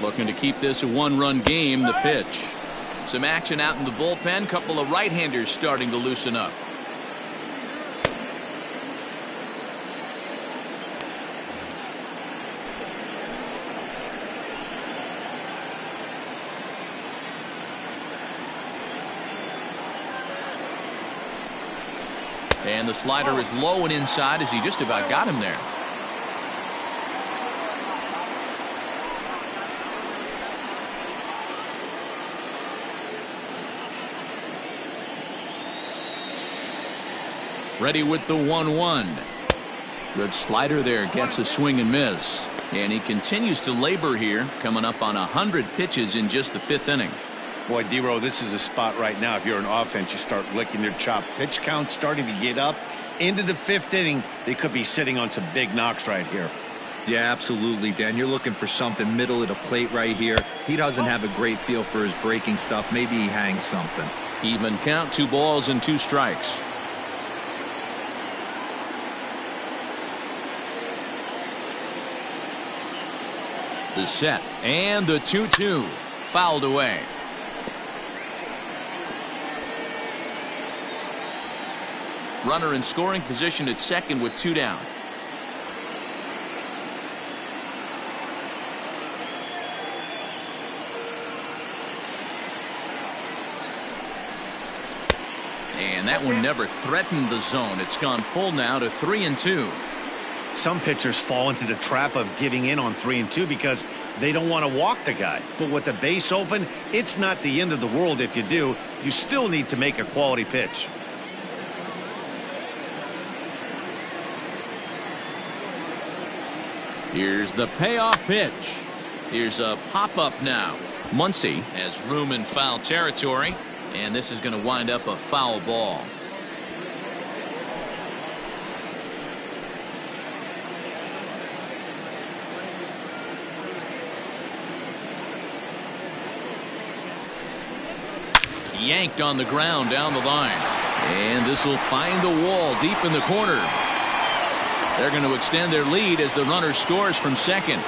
Looking to keep this a 1-run game. The pitch. Some action out in the bullpen. Couple of right-handers starting to loosen up. And the slider is low and inside as he just about got him there. Ready with the 1-1. Good slider there, gets a swing and miss. And he continues to labor here, coming up on 100 pitches in just the 5th inning. Boy, D-Row, this is a spot right now. If you're an offense, you start licking your chop. Pitch count starting to get up into the 5th inning. They could be sitting on some big knocks right here. Yeah, absolutely, Dan. You're looking for something middle of the plate right here. He doesn't have a great feel for his breaking stuff. Maybe he hangs something. Even count, 2 balls and 2 strikes. The set and the 2-2 fouled away. Runner in scoring position at second with 2 down. And that one never threatened the zone. It's gone full now to 3-2. Some pitchers fall into the trap of giving in on 3-2 because they don't want to walk the guy. But with the base open, it's not the end of the world if you do. You still need to make a quality pitch. Here's the payoff pitch. Here's a pop-up now. Muncie has room in foul territory, and this is going to wind up a foul ball. Yanked on the ground down the line. And this will find the wall deep in the corner. They're going to extend their lead as the runner scores from second.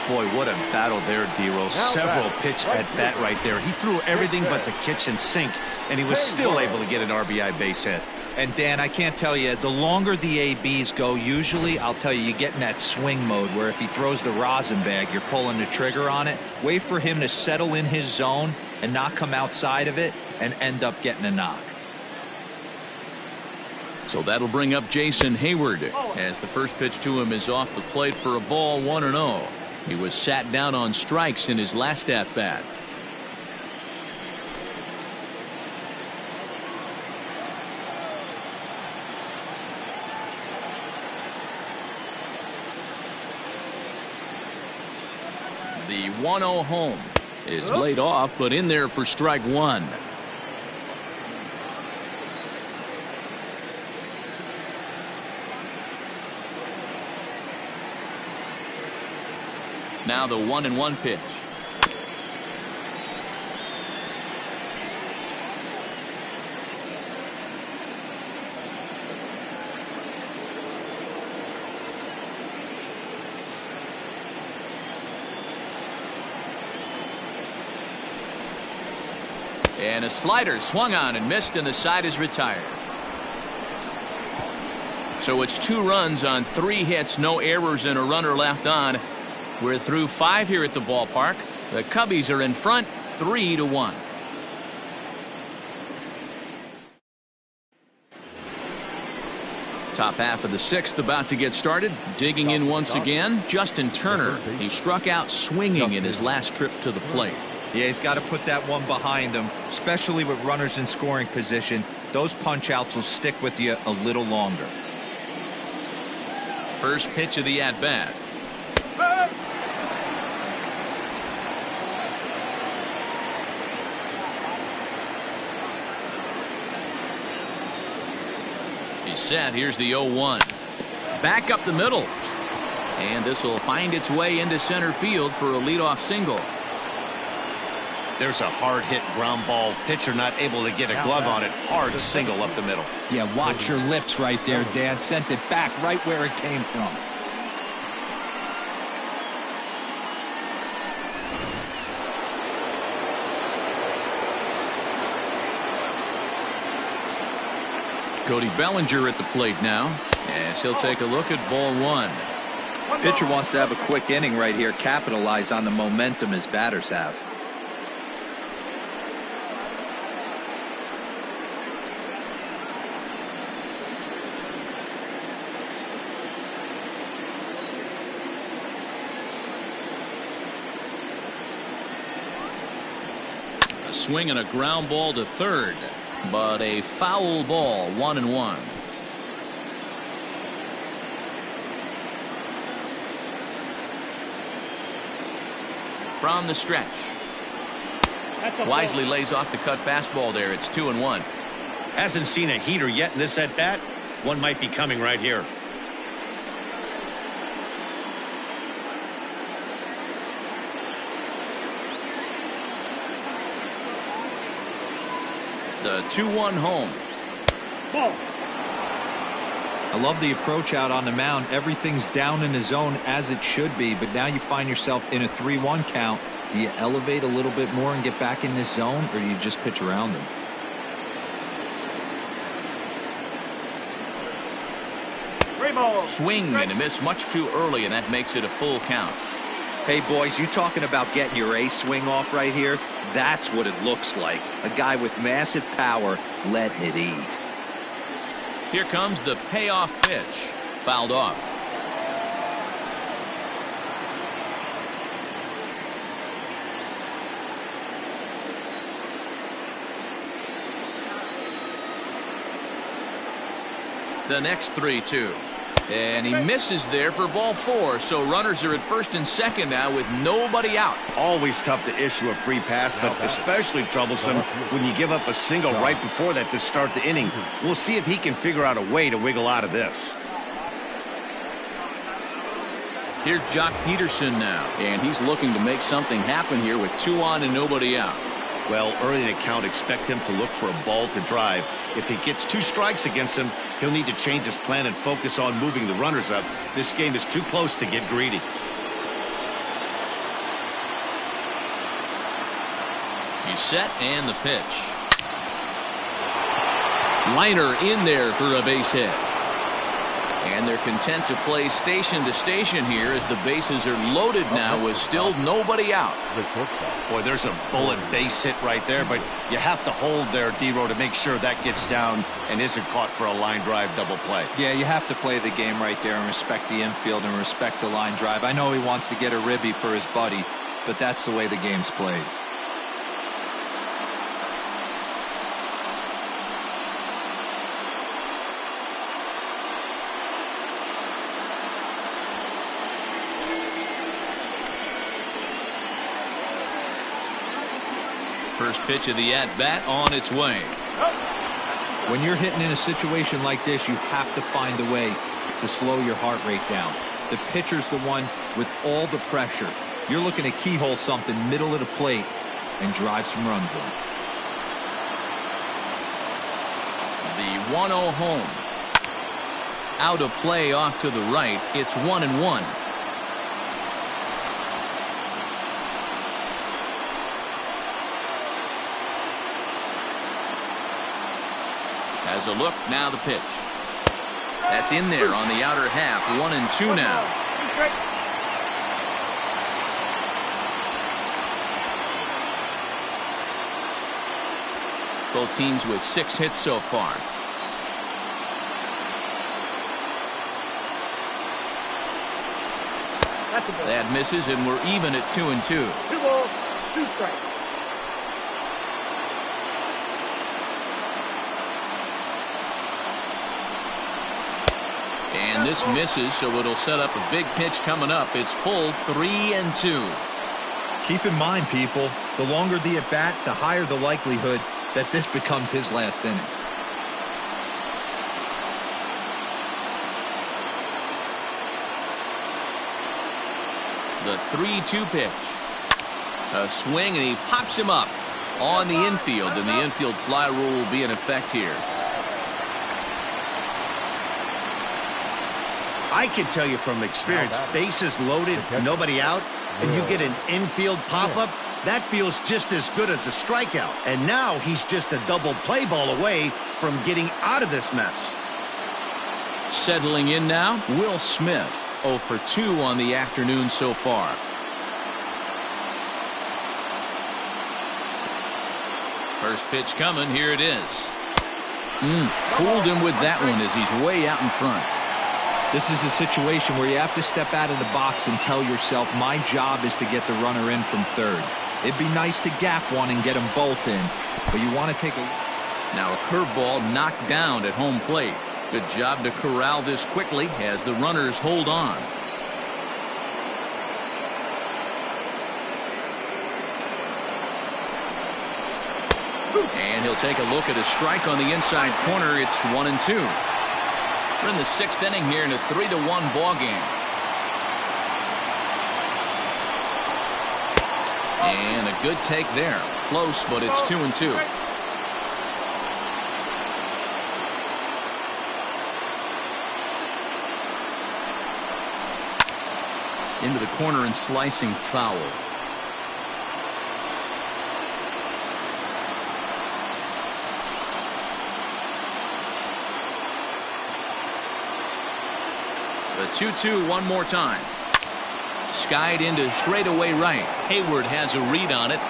Boy, what a battle there, D-Row. Several pitch at bat right there. He threw everything but the kitchen sink, and he was still able to get an RBI base hit. And Dan, I can't tell you, the longer the ABs go, usually I'll tell you get in that swing mode where if he throws the rosin bag, you're pulling the trigger on it. Wait for him to settle in his zone and not come outside of it and end up getting a knock. So that'll bring up Jason Hayward as the first pitch to him is off the plate for a ball, 1-0. He was sat down on strikes in his last at bat. The 1-0 home is laid off, but in there for strike 1. Now the 1-1 pitch. And a slider swung on and missed, and the side is retired. So it's 2 runs on 3 hits, no errors, and a runner left on. We're through 5 here at the ballpark. The Cubbies are in front 3-1. Top half of the 6th about to get started. Digging in once again, Justin Turner. He struck out swinging in his last trip to the plate. Yeah, he's got to put that one behind him, especially with runners in scoring position. Those punch outs will stick with you a little longer. First pitch of the at-bat. He's set. Here's the 0-1. Back up the middle. And this will find its way into center field for a leadoff single. There's a hard hit ground ball. Pitcher not able to get a glove on it. Hard single up the middle. Yeah, watch your lips right there, Dan. Sent it back right where it came from. Cody Bellinger at the plate now. Yes, he'll take a look at ball 1. Pitcher wants to have a quick inning right here. Capitalize on the momentum his batters have. A swing and a ground ball to third, but a foul ball. 1-1. From the stretch, wisely lays off the cut fastball there. It's 2-1. Hasn't seen a heater yet in this at bat. One might be coming right here. The 2-1 home. I love the approach out on the mound. Everything's down in the zone as it should be, but now you find yourself in a 3-1 count. Do you elevate a little bit more and get back in this zone, or do you just pitch around them? Swing and a miss much too early, and that makes it a full count. Hey, boys, you talking about getting your ace swing off right here? That's what it looks like. A guy with massive power letting it eat. Here comes the payoff pitch. Fouled off. The next 3-2. And he misses there for ball 4. So runners are at first and second now with nobody out. Always tough to issue a free pass, but especially troublesome when you give up a single right before that to start the inning. We'll see if he can figure out a way to wiggle out of this. Here's Joc Pederson now, and he's looking to make something happen here with 2 on and nobody out. Well, early in the count, expect him to look for a ball to drive. If he gets 2 strikes against him, he'll need to change his plan and focus on moving the runners up. This game is too close to get greedy. He's set, and the pitch. Liner in there for a base hit. And they're content to play station to station here as the bases are loaded now with still nobody out. Boy, there's a bullet base hit right there, but you have to hold there, D-Row, to make sure that gets down and isn't caught for a line drive double play. Yeah, you have to play the game right there and respect the infield and respect the line drive. I know he wants to get a ribby for his buddy, but that's the way the game's played. First pitch of the at-bat on its way. When you're hitting in a situation like this, you have to find a way to slow your heart rate down. The pitcher's the one with all the pressure. You're looking to keyhole something middle of the plate and drive some runs in. The 1-0 home. Out of play off to the right. It's 1-1. Has a look, now the pitch. That's in there on the outer half. 1-2 now. Both teams with 6 hits so far. That misses, and we're even at 2-2. 2 balls, 2 strikes. And this misses, so it'll set up a big pitch coming up. It's full 3-2. Keep in mind, people, the longer the at-bat, the higher the likelihood that this becomes his last inning. The 3-2 pitch. A swing, and he pops him up on the infield, and the infield fly rule will be in effect here. I can tell you from experience, bases loaded, nobody out, and you get an infield pop-up, that feels just as good as a strikeout. And now he's just a double play ball away from getting out of this mess. Settling in now, Will Smith. 0 for 2 on the afternoon so far. First pitch coming, here it is. Fooled him with that one as he's way out in front. This is a situation where you have to step out of the box and tell yourself, my job is to get the runner in from third. It'd be nice to gap one and get them both in, but you want to take a... Now a curveball knocked down at home plate. Good job to corral this quickly as the runners hold on. And he'll take a look at a strike on the inside corner. It's 1-2. We're in the 6th inning here in a 3-1 ball game. And a good take there. Close, but it's 2-2. Into the corner and slicing foul. The 2-2 one more time. Skied into straightaway right. Hayward has a read on it.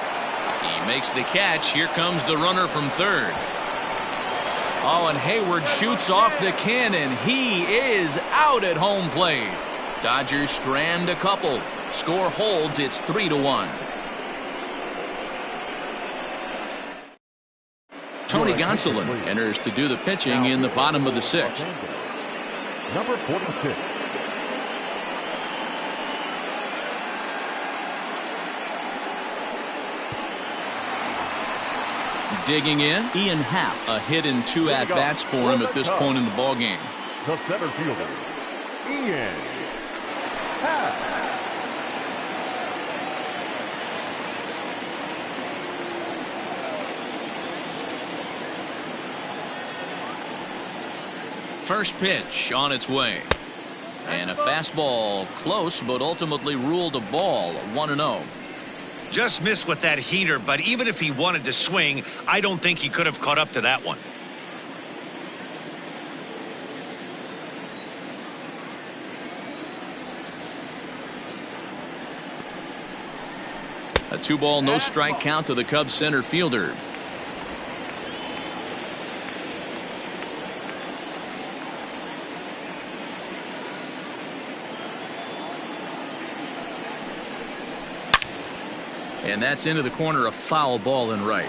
He makes the catch. Here comes the runner from third. Oh, and Hayward shoots off the cannon. He is out at home plate. Dodgers strand a couple. Score holds. It's 3-1. Tony Gonsolin enters to do the pitching in the bottom of the 6th. Number 46. Digging in, Ian Happ. A hit and 2 at-bats for him at this point in the ballgame. The center fielder, Ian Happ. First pitch on its way. And a fastball close, but ultimately ruled a ball. 1-0. Just missed with that heater, but even if he wanted to swing, I don't think he could have caught up to that one. A 2-ball, no strike count to the Cubs center fielder. And that's into the corner, a foul ball in right.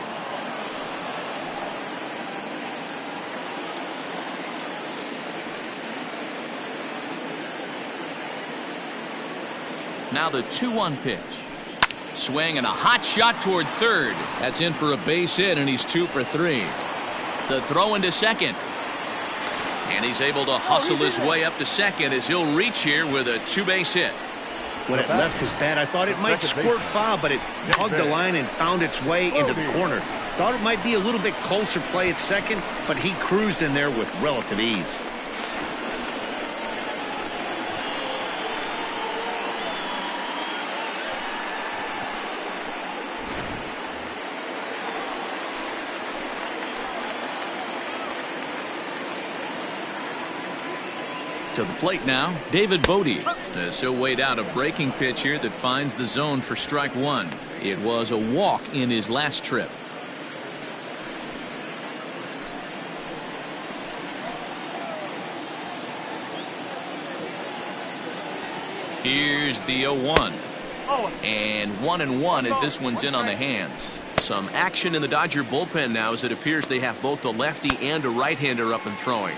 Now the 2-1 pitch. Swing and a hot shot toward third. That's in for a base hit, and he's 2 for 3. The throw into second. And he's able to hustle his way up to second as he'll reach here with a 2-base hit. When it left his bat, I thought it might squirt foul, but it hugged the line and found its way into the corner. Thought it might be a little bit closer play at second, but he cruised in there with relative ease. To the plate now, David Bodie. As he'll wait out a breaking pitch here that finds the zone for strike one. It was a walk in his last trip. Here's the 0-1. And 1-1 as this one's in on the hands. Some action in the Dodger bullpen now as it appears they have both a lefty and a right-hander up and throwing.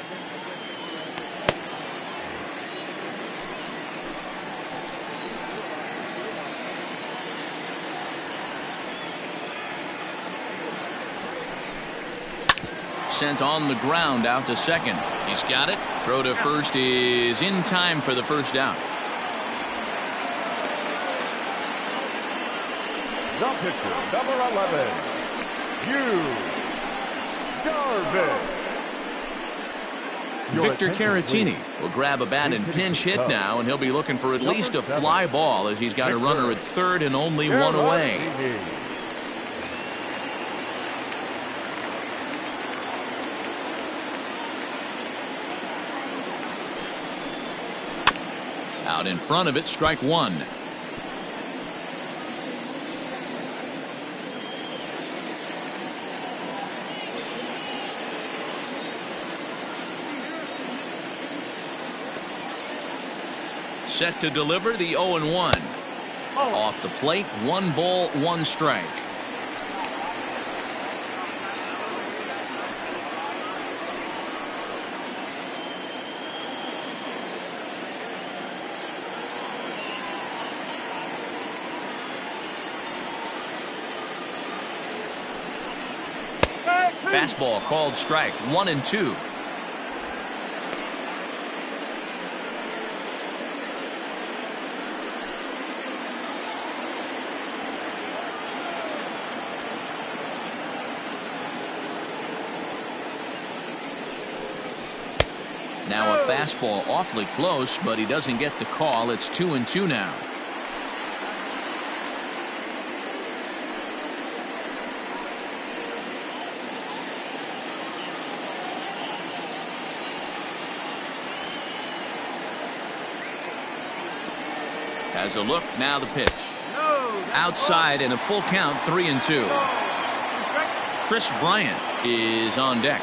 Sent on the ground out to second. He's got it. Throw to first is in time for the first out. The pitcher, number 11, Jarvis. Victor Caratini will grab a bat and pinch hit now, and he'll be looking for at least a fly ball as he's got a runner at third and only one away. Out in front of it, strike one. Set to deliver the 0-1. Off the plate, 1 ball, 1 strike. Fastball called strike, 1-2. Now a fastball awfully close, but he doesn't get the call. It's 2-2 now. Has a look, now the pitch. Outside and a full count, 3-2. Chris Bryant is on deck.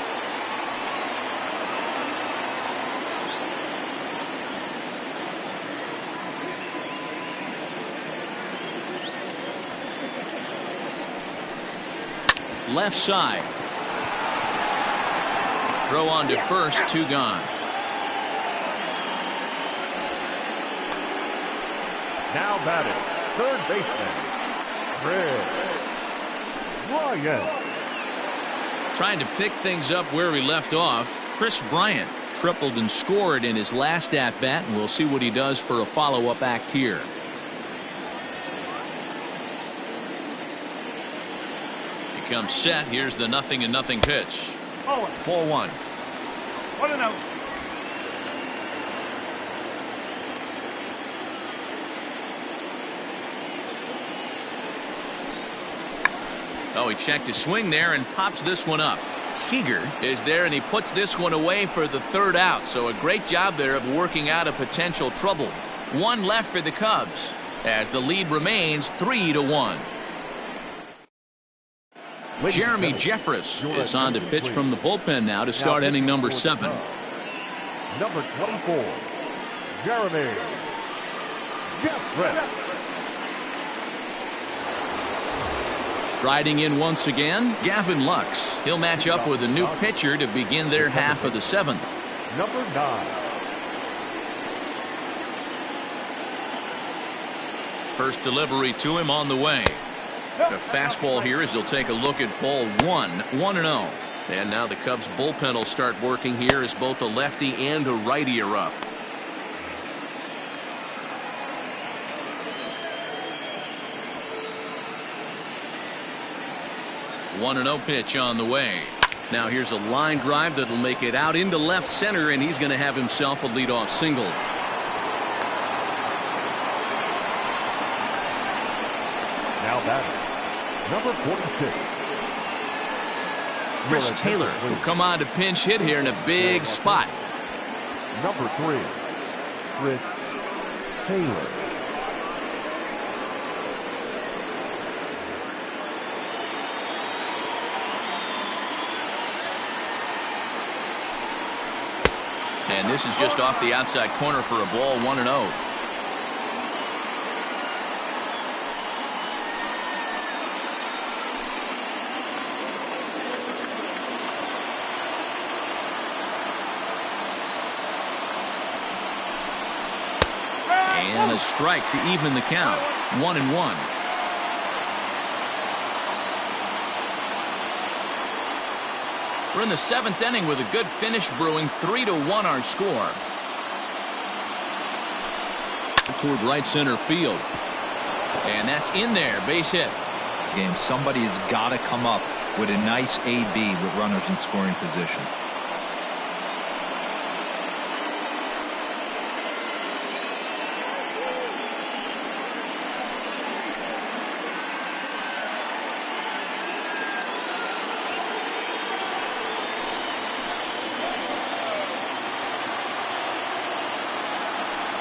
Left side. Throw on to first, 2 gone. Now batting, third baseman, Bryant. Trying to pick things up where we left off. Chris Bryant tripled and scored in his last at bat, and we'll see what he does for a follow-up act here. Comes set. Here's the 0-0 pitch. Ball 1. 1-0. Oh, he checked his swing there and pops this one up. Seager is there, and he puts this one away for the third out. So a great job there of working out a potential trouble. 1 left for the Cubs as the lead remains 3-1. Jeremy Jeffress is on to pitch from the bullpen now to start inning number 7. Number 24, Jeremy Jeffress. Striding in once again, Gavin Lux. He'll match up with a new pitcher to begin their half of the 7th. Number 9. First delivery to him on the way. The fastball here as he'll take a look at ball 1, 1-0. And now the Cubs bullpen will start working here as both a lefty and a righty are up. A 1-0 pitch on the way. Now here's a line drive that'll make it out into left center, and he's going to have himself a leadoff single. Now batting, number 46. Chris Taylor will come on to pinch hit here in a big spot. Number 3, Chris Taylor. And this is just off the outside corner for a ball, 1-0. And a strike to even the count, 1-1. We're in the 7th inning with a good finish brewing. 3-1 our score. Toward right center field. And that's in there. Base hit. Somebody has got to come up with a nice AB with runners in scoring position.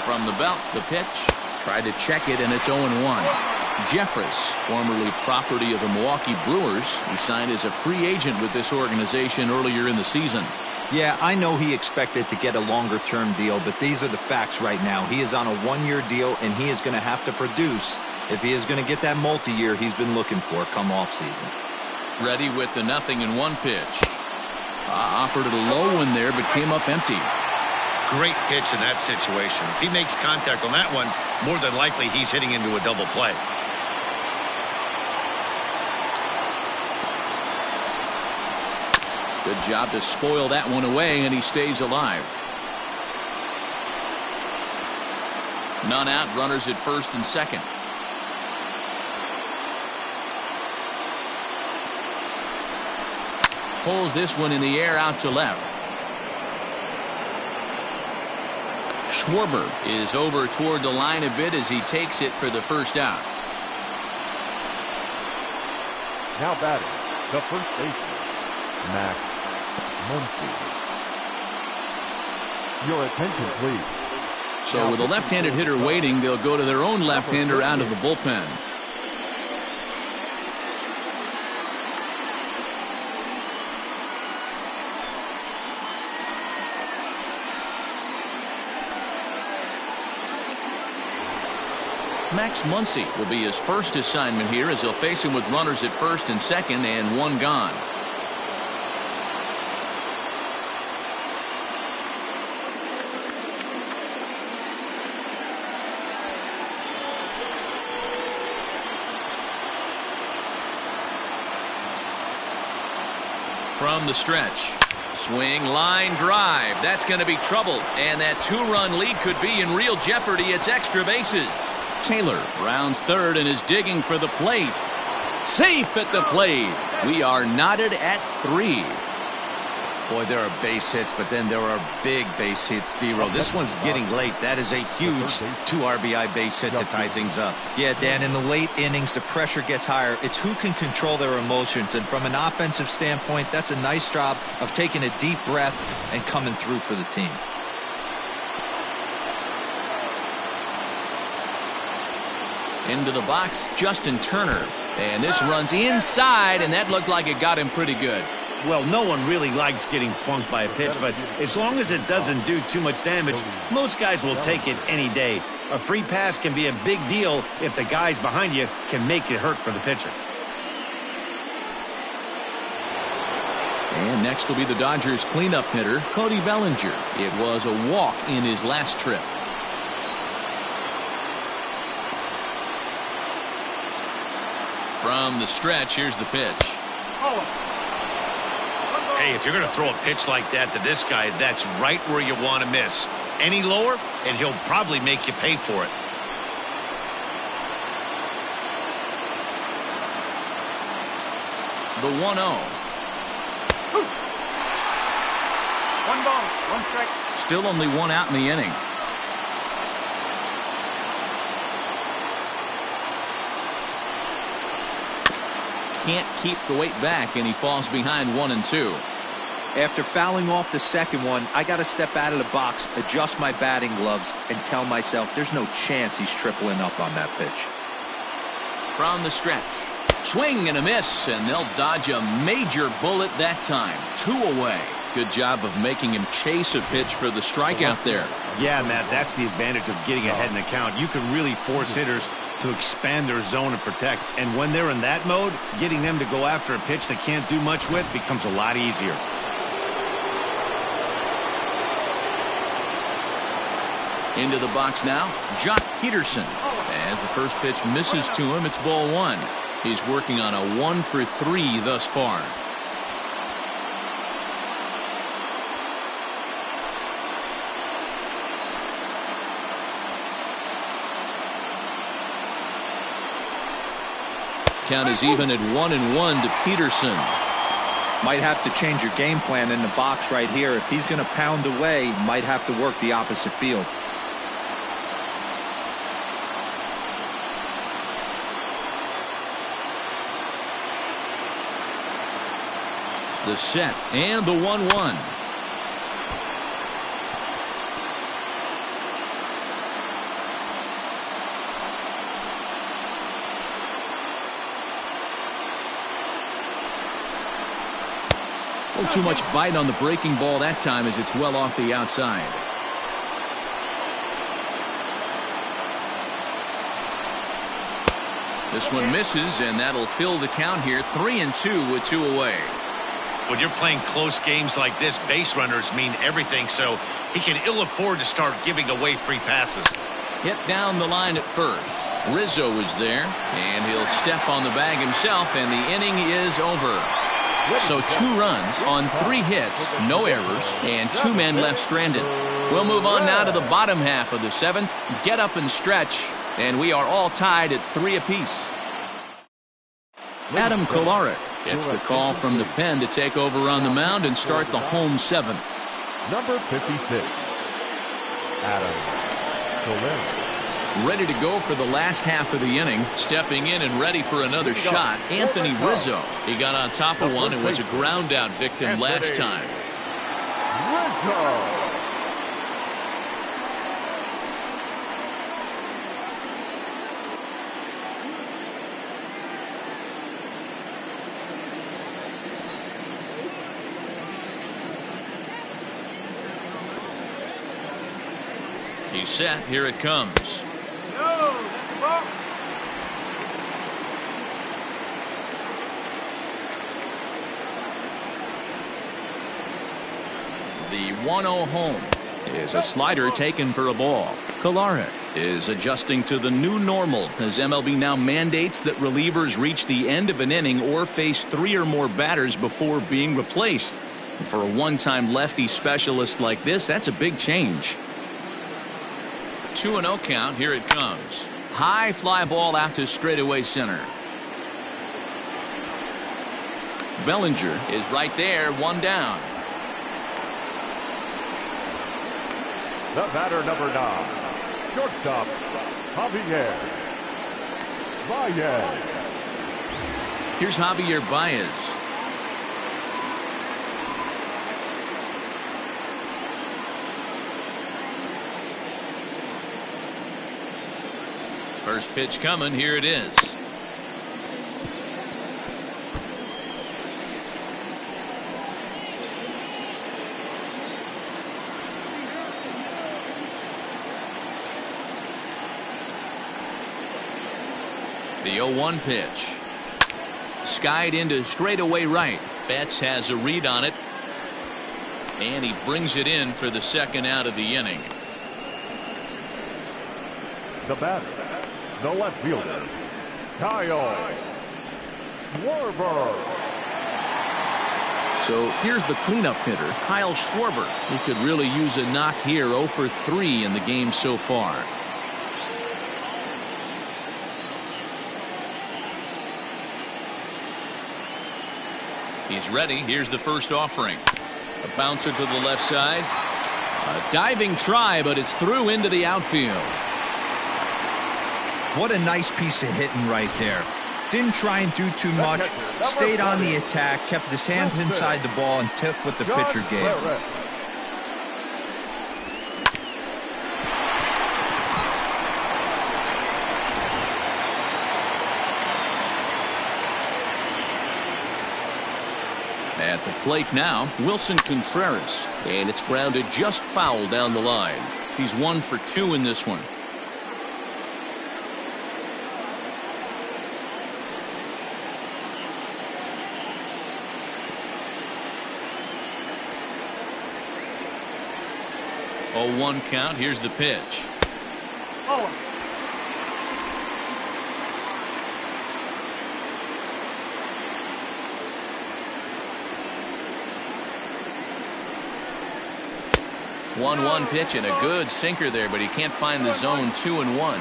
From the belt, the pitch. Tried to check it, and it's 0-1. Jeffress, formerly property of the Milwaukee Brewers. He signed as a free agent with this organization earlier in the season. Yeah, I know he expected to get a longer-term deal, but these are the facts right now. He is on a one-year deal, and he is going to have to produce if he is going to get that multi-year he's been looking for come off-season. Ready with the 0-1 pitch. Offered it a low one there, but came up empty. Great pitch in that situation. If he makes contact on that one, more than likely he's hitting into a double play. Good job to spoil that one away, and he stays alive. None out, runners at first and second. Pulls this one in the air out to left. Schwarber is over toward the line a bit as he takes it for the first out. Now batting, the first baseman, Max Muncie. Your attention, please. So with a left-handed hitter waiting, they'll go to their own left-hander out of the bullpen. Max Muncie will be his first assignment here as he'll face him with runners at first and second and one gone. From the stretch. Swing, line drive. That's going to be trouble. And that two-run lead could be in real jeopardy. It's extra bases. Taylor rounds third and is digging for the plate. Safe at the plate. We are knotted at 3. Boy, there are base hits, but then there are big base hits, D-Row. This one's getting late. That is a huge 2 RBI base hit to tie things up. Yeah, Dan, in the late innings, the pressure gets higher. It's who can control their emotions. And from an offensive standpoint, that's a nice job of taking a deep breath and coming through for the team. Into the box, Justin Turner. And this runs inside, and that looked like it got him pretty good. Well, no one really likes getting plunked by a pitch, but as long as it doesn't do too much damage, most guys will take it any day. A free pass can be a big deal if the guys behind you can make it hurt for the pitcher. And next will be the Dodgers cleanup hitter, Cody Bellinger. It was a walk in his last trip. From the stretch, here's the pitch. Hey, if you're going to throw a pitch like that to this guy, that's right where you want to miss. Any lower, and he'll probably make you pay for it. The 1-0. 1 ball, 1 strike. Still only 1 out in the inning. Can't keep the weight back, and he falls behind 1 and 2. After fouling off the second one, I got to step out of the box, adjust my batting gloves, and tell myself there's no chance he's tripling up on that pitch. From the stretch. Swing and a miss, and they'll dodge a major bullet that time. 2 away. Good job of making him chase a pitch for the strikeout there. Yeah, Matt, that's the advantage of getting ahead in the count. You can really force hitters to expand their zone and protect. And when they're in that mode, getting them to go after a pitch they can't do much with becomes a lot easier. Into the box now, Joc Pederson. As the first pitch misses to him, it's ball 1. He's working on a 1 for 3 thus far. Count is even at 1-1 to Pederson. Might have to change your game plan in the box right here. If he's going to pound away, might have to work the opposite field. The set and the 1-1. Oh, too much bite on the breaking ball that time as it's well off the outside. This one misses, and that'll fill the count here. 3-2 with 2 away. When you're playing close games like this, base runners mean everything, so he can ill afford to start giving away free passes. Hit down the line at first. Rizzo is there, and he'll step on the bag himself, and the inning is over. So 2 runs on 3 hits, no errors, and 2 men left stranded. We'll move on now to the bottom half of the 7th. Get up and stretch, and we are all tied at 3 apiece. Adam Kolarek gets the call from the pen to take over on the mound and start the home 7th. Number 56, Adam Kolarek. Ready to go for the last half of the inning. Stepping in and ready for another shot, Anthony Rizzo. He got on top of one and was a ground out victim last time. Rizzo. He's set. Here it comes. The 1-0 home is a slider taken for a ball. Kolarek is adjusting to the new normal as MLB now mandates that relievers reach the end of an inning or face 3 or more batters before being replaced. And for a one-time lefty specialist like this, that's a big change. 2-0 count. Here it comes. High fly ball out to straightaway center. Bellinger is right there, 1 down. The batter, number 9, shortstop, Javier Baez. Here's Javier Baez. First pitch coming. Here it is. The 0-1 pitch. Skied into straightaway right. Betts has a read on it. And he brings it in for the 2nd out of the inning. The batter, the left fielder, Kyle Schwarber. So here's the cleanup hitter, Kyle Schwarber. He could really use a knock here. 0 for 3 in the game so far. He's ready. Here's the first offering. A bouncer to the left side. A diving try, but it's through into the outfield. What a nice piece of hitting right there. Didn't try and do too much. Stayed on the attack, kept his hands inside the ball, and took what the pitcher gave him. At the plate now, Wilson Contreras, and it's grounded just foul down the line. He's 1 for 2 in this one. Oh, 1 count. Here's the pitch. Oh. One pitch and a good sinker there, but he can't find the zone. 2-1.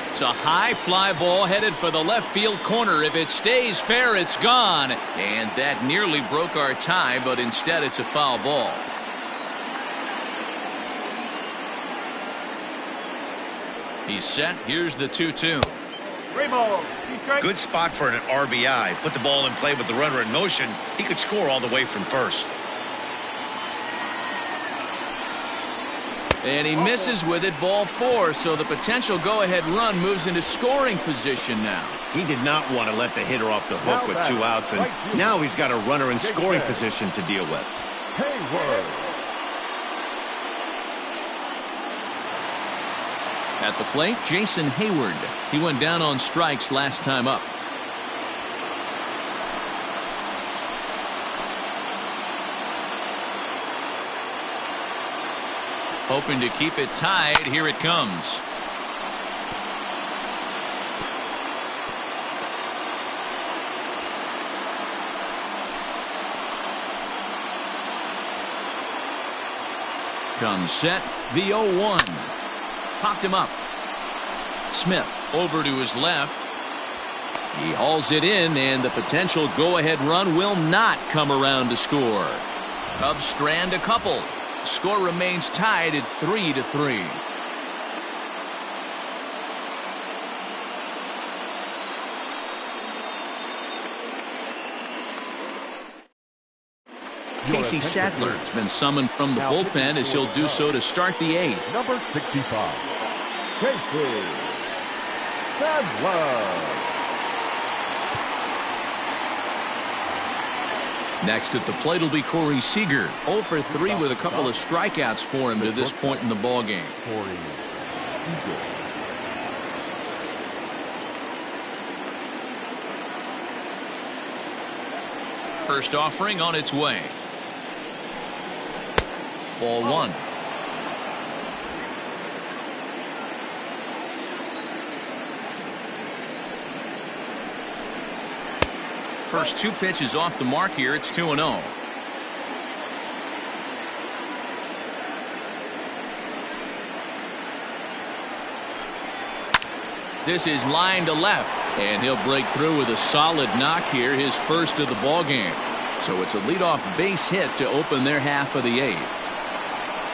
It's a high fly ball headed for the left field corner. If it stays fair, it's gone. And that nearly broke our tie, but instead it's a foul ball. He's set. Here's the 2-2. 3 balls. Good spot for an RBI. Put the ball in play with the runner in motion. He could score all the way from first. And he misses with it, ball 4. So the potential go-ahead run moves into scoring position now. He did not want to let the hitter off the hook with 2 outs, and now he's got a runner in scoring position to deal with. Hayward. At the plate, Jason Hayward. He went down on strikes last time up. Hoping to keep it tied. Here it comes. Comes set. The 0-1. Popped him up. Smith over to his left. He hauls it in, and the potential go-ahead run will not come around to score. Cubs strand a couple. Score remains tied at 3-3. Casey Sadler has been summoned from the bullpen as he'll do so to start the 8th. Number 65, Casey Sadler. Next at the plate will be Corey Seager. 0 for 3 with a couple of strikeouts for him to this point in the ballgame. First offering on its way. Ball 1. First 2 pitches off the mark here. It's 2-0. This is line to left, and he'll break through with a solid knock here, his first of the ball game. So it's a leadoff base hit to open their half of the 8th.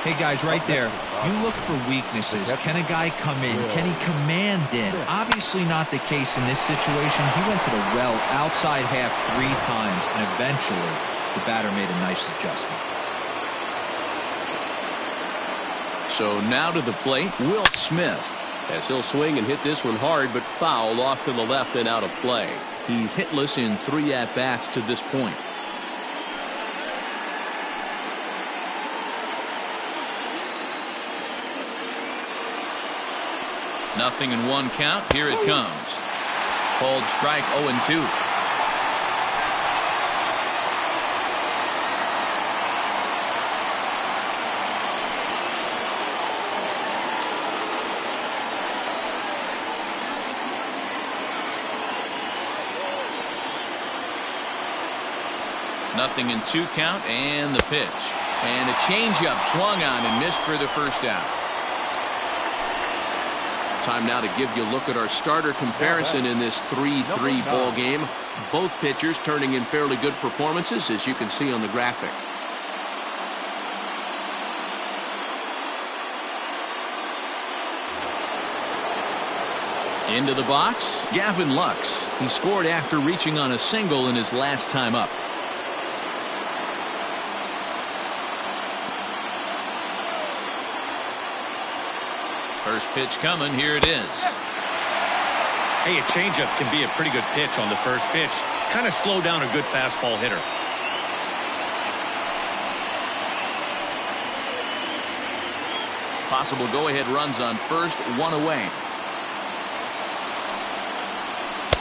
Hey guys, right there, you look for weaknesses. Can a guy come in? Can he command in? Obviously not the case in this situation. He went to the well outside half 3 times, and eventually the batter made a nice adjustment. So now to the plate, Will Smith, as he'll swing and hit this one hard, but foul off to the left and out of play. He's hitless in 3 at-bats to this point. Nothing in 1 count. Here it comes. Called strike 0-2. Nothing in 2 count, and the pitch. And a changeup swung on and missed for the first out. Time now to give you a look at our starter comparison in this 3-3 ball game. Both pitchers turning in fairly good performances, as you can see on the graphic. Into the box, Gavin Lux. He scored after reaching on a single in his last time up. First pitch coming. Here it is. Hey, a changeup can be a pretty good pitch on the first pitch. Kind of slow down a good fastball hitter. Possible go-ahead runs on first, one away.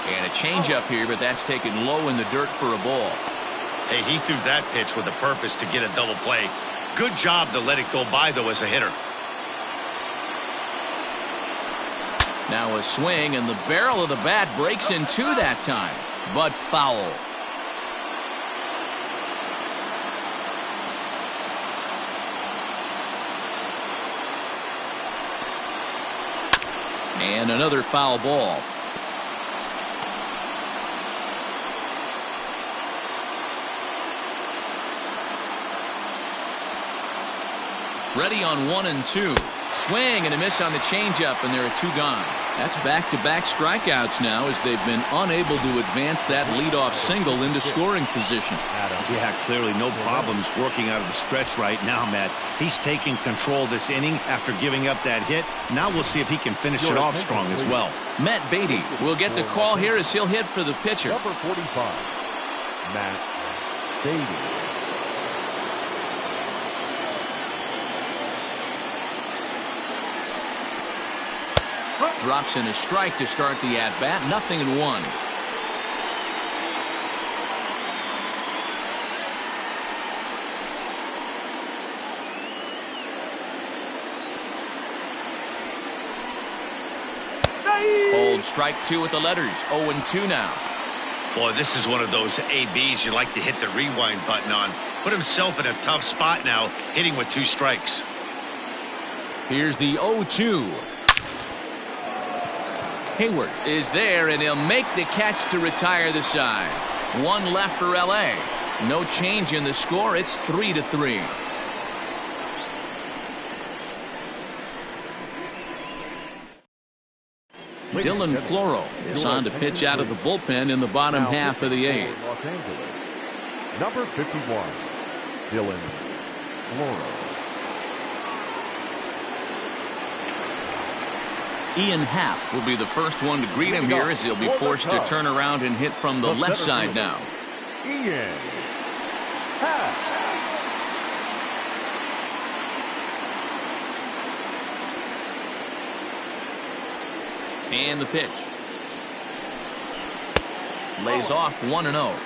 And a changeup here, but that's taken low in the dirt for a ball. Hey, he threw that pitch with a purpose to get a double play. Good job to let it go by, though, as a hitter. Now a swing, and the barrel of the bat breaks in two that time, but foul. And another foul ball. Ready on 1 and 2. Swing and a miss on the changeup, and there are two gone. That's back-to-back strikeouts now as they've been unable to advance that leadoff single into scoring position. Yeah, clearly no problems working out of the stretch right now, Matt. He's taking control this inning after giving up that hit. Now we'll see if he can finish it off strong as well. Matt Beatty will get the call here as he'll hit for the pitcher. Number 45, Matt Beatty. Drops in a strike to start the at-bat. 0-1. Old strike two with the letters. 0-2 now. Boy, this is one of those ABs you like to hit the rewind button on. Put himself in a tough spot now, hitting with 2 strikes. Here's the 0-2. Hayward is there, and he'll make the catch to retire the side. One left for L.A. No change in the score. It's 3-3. Dylan Floro is on to pitch out of the bullpen in the bottom half of the 8th. Los Angeles. Number 51, Dylan Floro. Ian Happ will be the first one to greet him here as he'll be forced to turn around and hit from the left side now. Ian Happ. And the pitch. Lays off 1-0.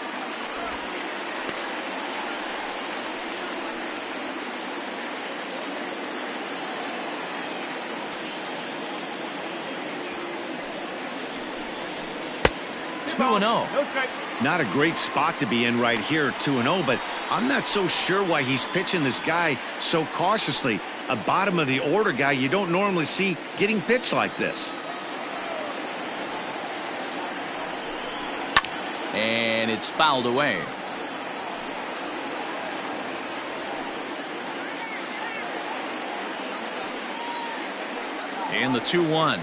Not a great spot to be in right here, 2-0, but I'm not so sure why he's pitching this guy so cautiously. A bottom of the order guy you don't normally see getting pitched like this. And it's fouled away. And the 2-1.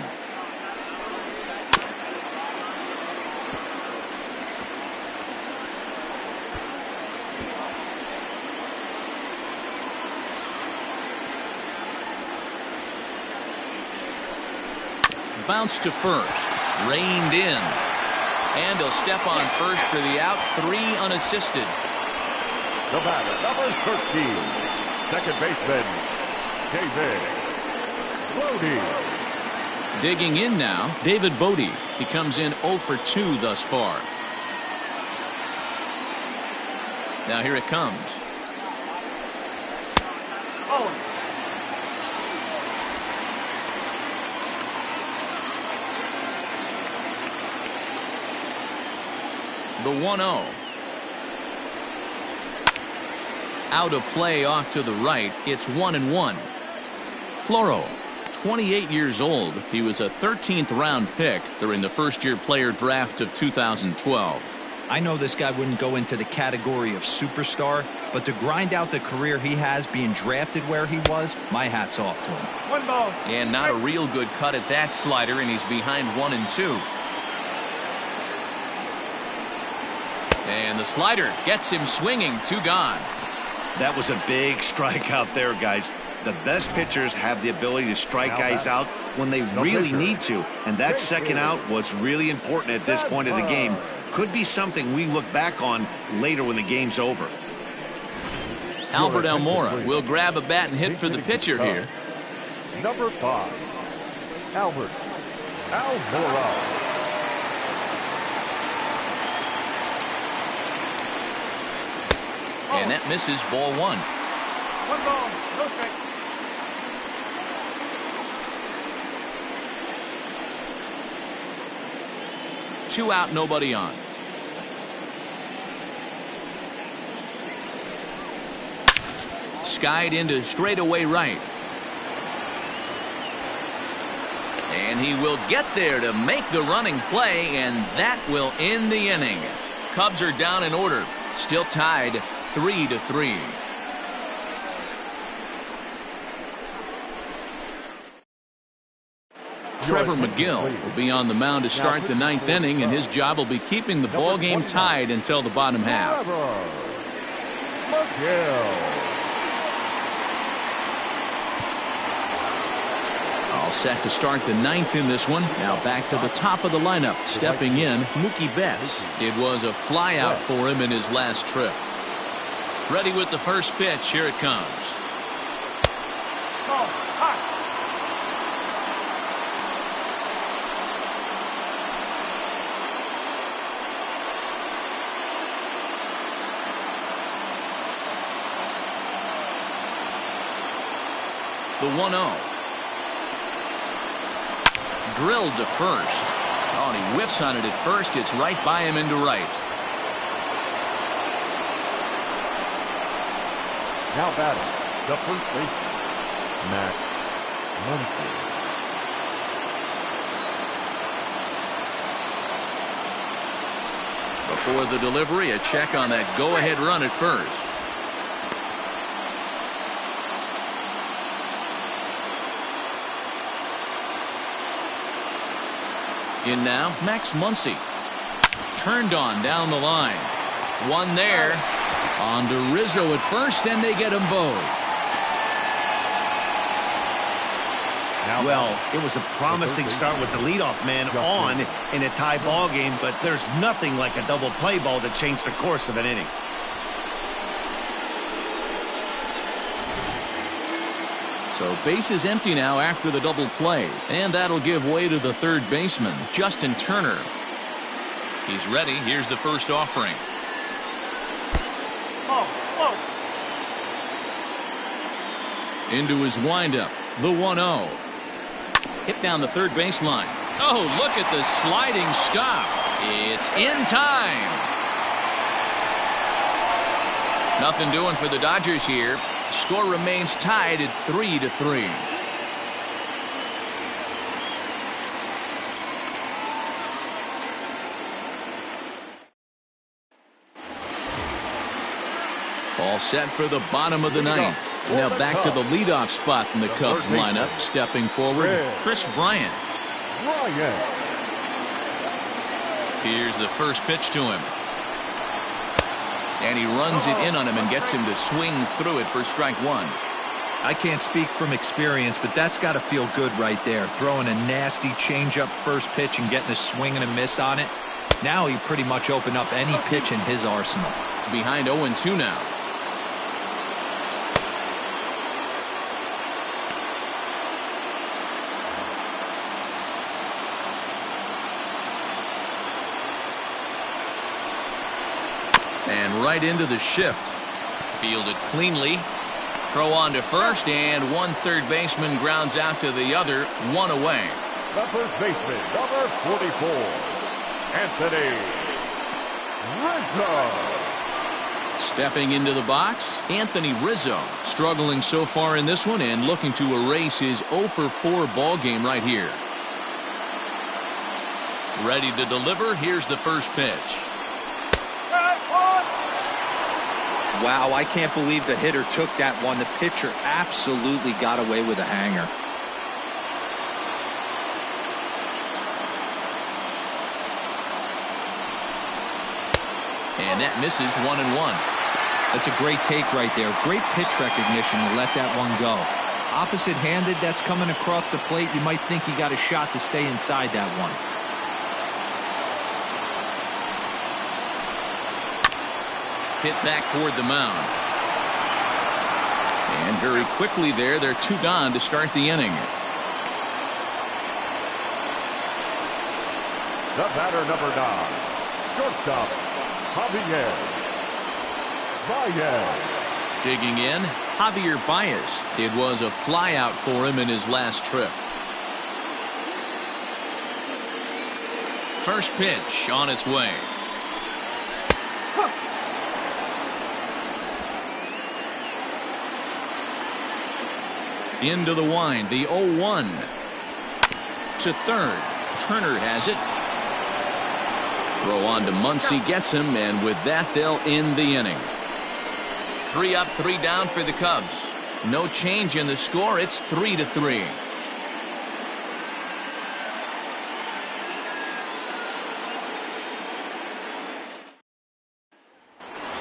Bounce to first. Reined in. And he'll step on first for the out. 3 unassisted. The batter, number 13, second baseman, David Bodie. Digging in now, David Bodie. He comes in 0 for 2 thus far. Now here it comes. The 1-0. Out of play off to the right. It's 1-1. Floro, 28 years old. He was a 13th round pick during the first-year player draft of 2012. I know this guy wouldn't go into the category of superstar, but to grind out the career he has being drafted where he was, my hat's off to him. 1 ball. And not a real good cut at that slider, and he's behind 1-2. And the slider gets him swinging. 2 gone. That was a big strikeout there, guys. The best pitchers have the ability to strike guys out when they really need to, and that second out was really important at this point of the game. Could be something we look back on later when the game's over. Albert Almora will grab a bat and hit for the pitcher here. Number 5, Albert Almora. And that misses, ball 1. 1 ball. No strike. Two out, nobody on. Skied into straightaway right. And he will get there to make the running play, and that will end the inning. Cubs are down in order. Still tied 3-3. Trevor McGill will be on the mound to start the 9th inning, and his job will be keeping the ball game tied until the bottom half. All set to start the 9th in this one. Now back to the top of the lineup. Stepping in, Mookie Betts. It was a flyout for him in his last trip. Ready with the first pitch. Here it comes. Ball. Hot. The 1-0. Drilled to first. Oh, and he whiffs on it at first. It's right by him into right. Now batting, the first baseman, Max Muncie. Before the delivery, a check on that go-ahead run at first. In now, Max Muncie. Turned on down the line. One there. On to Rizzo at first, and they get them both. Well, it was a promising start with the leadoff man on in a tie ball game, but there's nothing like a double play ball that changed the course of an inning. So base is empty now after the double play, and that'll give way to the third baseman, Justin Turner. He's ready. Here's the first offering. Oh. Into his windup, the 1-0. Hit down the third baseline. Oh, look at the sliding stop. It's in time. Nothing doing for the Dodgers here. Score remains tied at 3-3. All set for the bottom of the 9th. Now back to the leadoff spot in the Cubs lineup. Stepping forward, Chris Bryant. Here's the first pitch to him. And he runs it in on him and gets him to swing through it for strike 1. I can't speak from experience, but that's got to feel good right there. Throwing a nasty changeup first pitch and getting a swing and a miss on it. Now he pretty much opened up any pitch in his arsenal. Behind 0-2 now. And right into the shift. Fielded cleanly. Throw on to first, and one third baseman grounds out to the other, one away. The first baseman, number 44, Anthony Rizzo. Stepping into the box, Anthony Rizzo. Struggling so far in this one and looking to erase his 0-for-4 ball game right here. Ready to deliver. Here's the first pitch. Wow, I can't believe the hitter took that one. The pitcher absolutely got away with a hanger. And that misses 1-1. That's a great take right there. Great pitch recognition to let that one go. Opposite-handed, that's coming across the plate. You might think he got a shot to stay inside that one. Hit back toward the mound. And very quickly there, they're 2 gone to start the inning. The batter, number 9, shortstop, Javier Bryant. Digging in, Javier Bryant. It was a flyout for him in his last trip. First pitch on its way. Into the wind, the 0-1. To third. Turner has it. Throw on to Muncie, gets him, and with that, they'll end the inning. 3 up, 3 down for the Cubs. No change in the score. It's 3-3.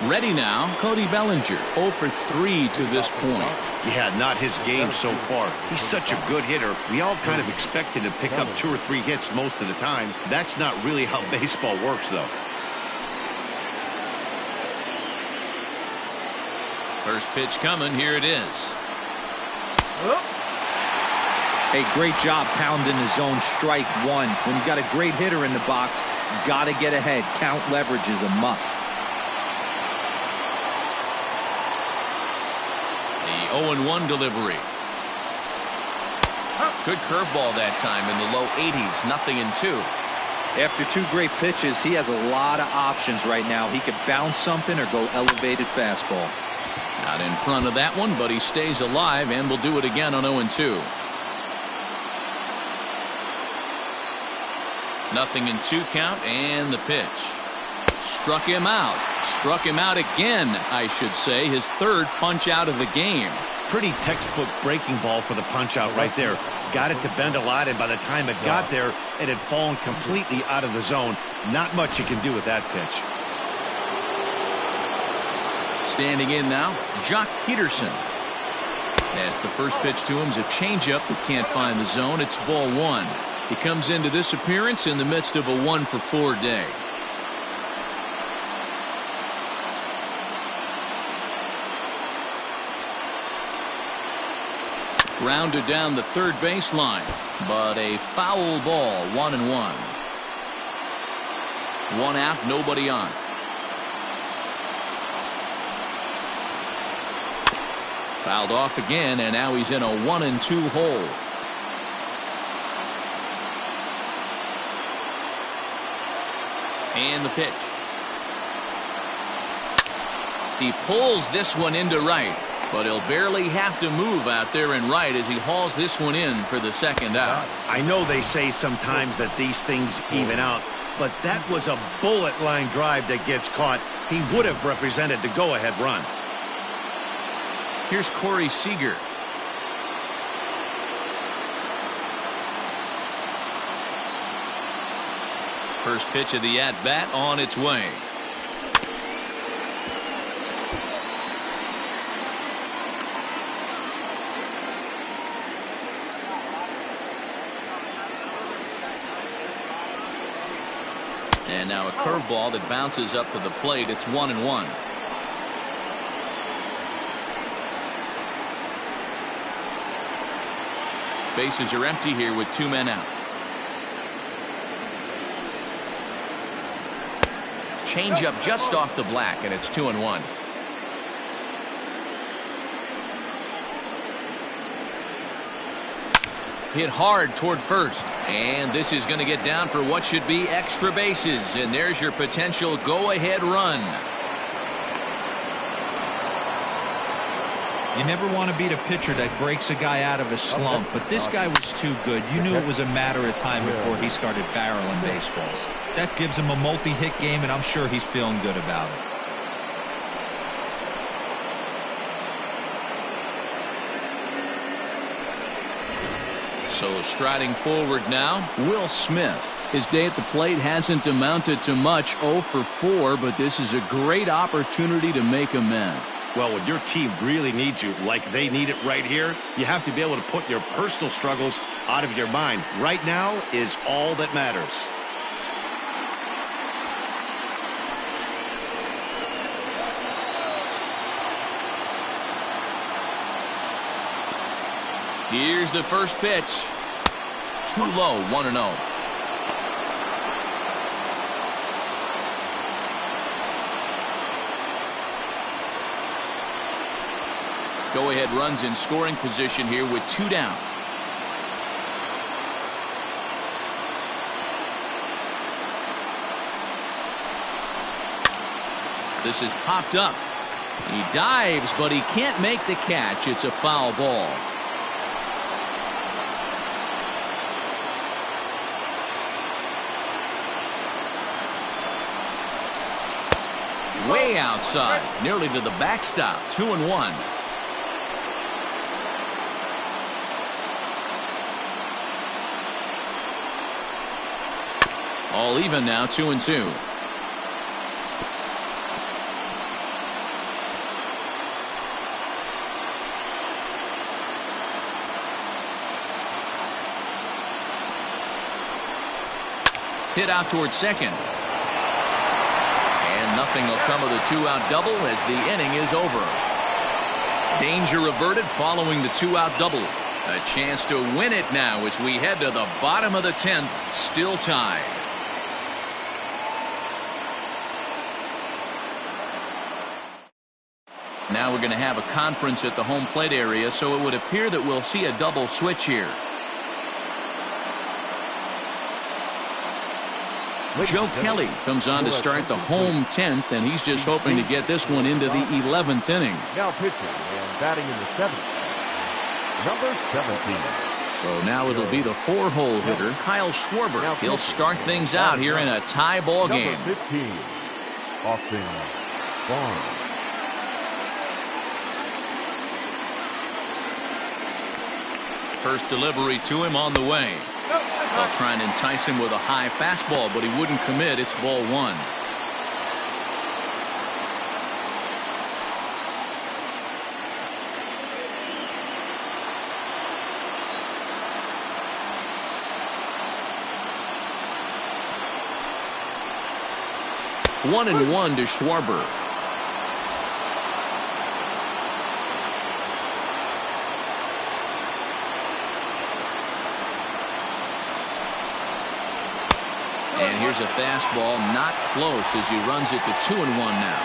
Ready now, Cody Bellinger, 0 for 3 to this point. Yeah, not his game so far. He's such a good hitter. We all kind of expect him to pick up 2 or 3 hits most of the time. That's not really how baseball works, though. First pitch coming. Here it is. Hey, great job pounding the zone. Strike 1. When you got a great hitter in the box, got to get ahead. Count leverage is a must. The 0-1 delivery. Good curveball that time in the low 80s. 0-2. After 2 great pitches, he has a lot of options right now. He could bounce something or go elevated fastball. Not in front of that one, but he stays alive and will do it again on 0-2. 0-2 count, and the pitch. Struck him out. Struck him out again, I should say. His 3rd punch out of the game. Pretty textbook breaking ball for the punch out right there. Got it to bend a lot, and by the time it got there, it had fallen completely out of the zone. Not much you can do with that pitch. Standing in now, Joc Pederson. As the first pitch to him is a changeup that can't find the zone. It's ball 1. He comes into this appearance in the midst of a 1-for-4 day. Grounded down the third baseline, but a foul ball. 1-1. 1 out, nobody on. Fouled off again, and now he's in a 1-2 hole. And the pitch. He pulls this one into right, but he'll barely have to move out there in right as he hauls this one in for the 2nd out. I know they say sometimes that these things even out, but that was a bullet line drive that gets caught. He would have represented the go-ahead run. Here's Corey Seager. First pitch of the at-bat on its way. And now a curveball that bounces up to the plate. It's 1-1. Bases are empty here with 2 men out. Changeup just off the black, and it's 2-1. Hit hard toward first, and this is going to get down for what should be extra bases, and there's your potential go-ahead run. You never want to beat a pitcher that breaks a guy out of a slump, but this guy was too good. You knew it was a matter of time before he started barreling baseballs. That gives him a multi-hit game, and I'm sure he's feeling good about it. So striding forward now, Will Smith. His day at the plate hasn't amounted to much, 0 for 4, but this is a great opportunity to make amends. Well, when your team really needs you, like they need it right here, you have to be able to put your personal struggles out of your mind. Right now is all that matters. Here's the first pitch. Too low, 1-0. Go-ahead runs in scoring position here with 2 down. This is popped up. He dives, but he can't make the catch. It's a foul ball. Way outside, nearly to the backstop. 2-1. All even now, 2-2. Hit out towards second. And nothing will come of the 2-out double as the inning is over. Danger averted following the 2-out double. A chance to win it now as we head to the bottom of the 10th, still tied. Now we're going to have a conference at the home plate area, so it would appear that we'll see a double switch here. Joe Kelly comes on to start the home 10th, and he's just hoping to get this one into the 11th inning. Now pitching and batting in the 7th, number 17. So now it'll be the 4-hole hitter, Kyle Schwarber. He'll start things out here in a tie ball game. Number 15, Austin Barnes. First delivery to him on the way. They'll try and entice him with a high fastball, but he wouldn't commit. It's ball 1. One and 1 to Schwarber. And here's a fastball not close as he runs it to 2-1 now.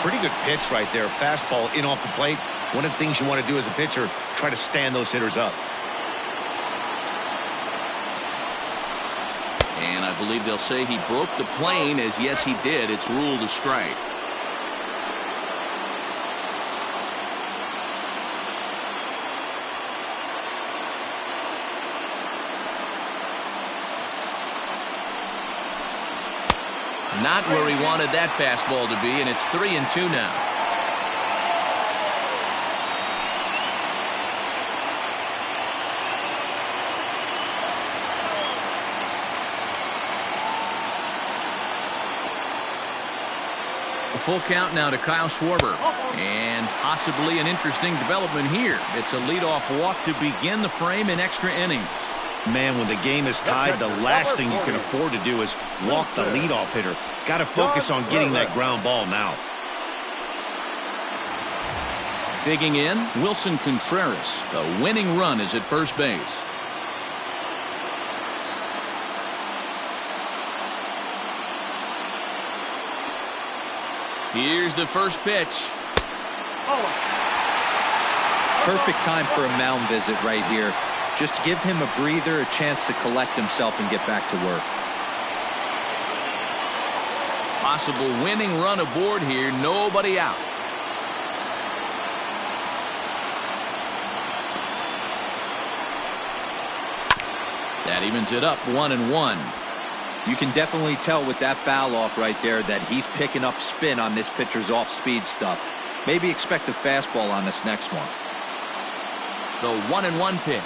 Pretty good pitch right there. Fastball in off the plate. One of the things you want to do as a pitcher, try to stand those hitters up. And I believe they'll say he broke the plane, as yes he did. It's ruled a strike. Not where he wanted that fastball to be, and it's 3-2 now. A full count now to Kyle Schwarber, and possibly an interesting development here. It's a leadoff walk to begin the frame in extra innings. Man, when the game is tied, the last thing you can afford to do is walk the leadoff hitter. Got to focus on getting that ground ball now. Digging in, Wilson Contreras. The winning run is at first base. Here's the first pitch. Perfect time for a mound visit right here. Just to give him a breather, a chance to collect himself and get back to work. Possible winning run aboard here. Nobody out. That evens it up 1-1. You can definitely tell with that foul off right there that he's picking up spin on this pitcher's off-speed stuff. Maybe expect a fastball on this next one. The 1-1 pitch.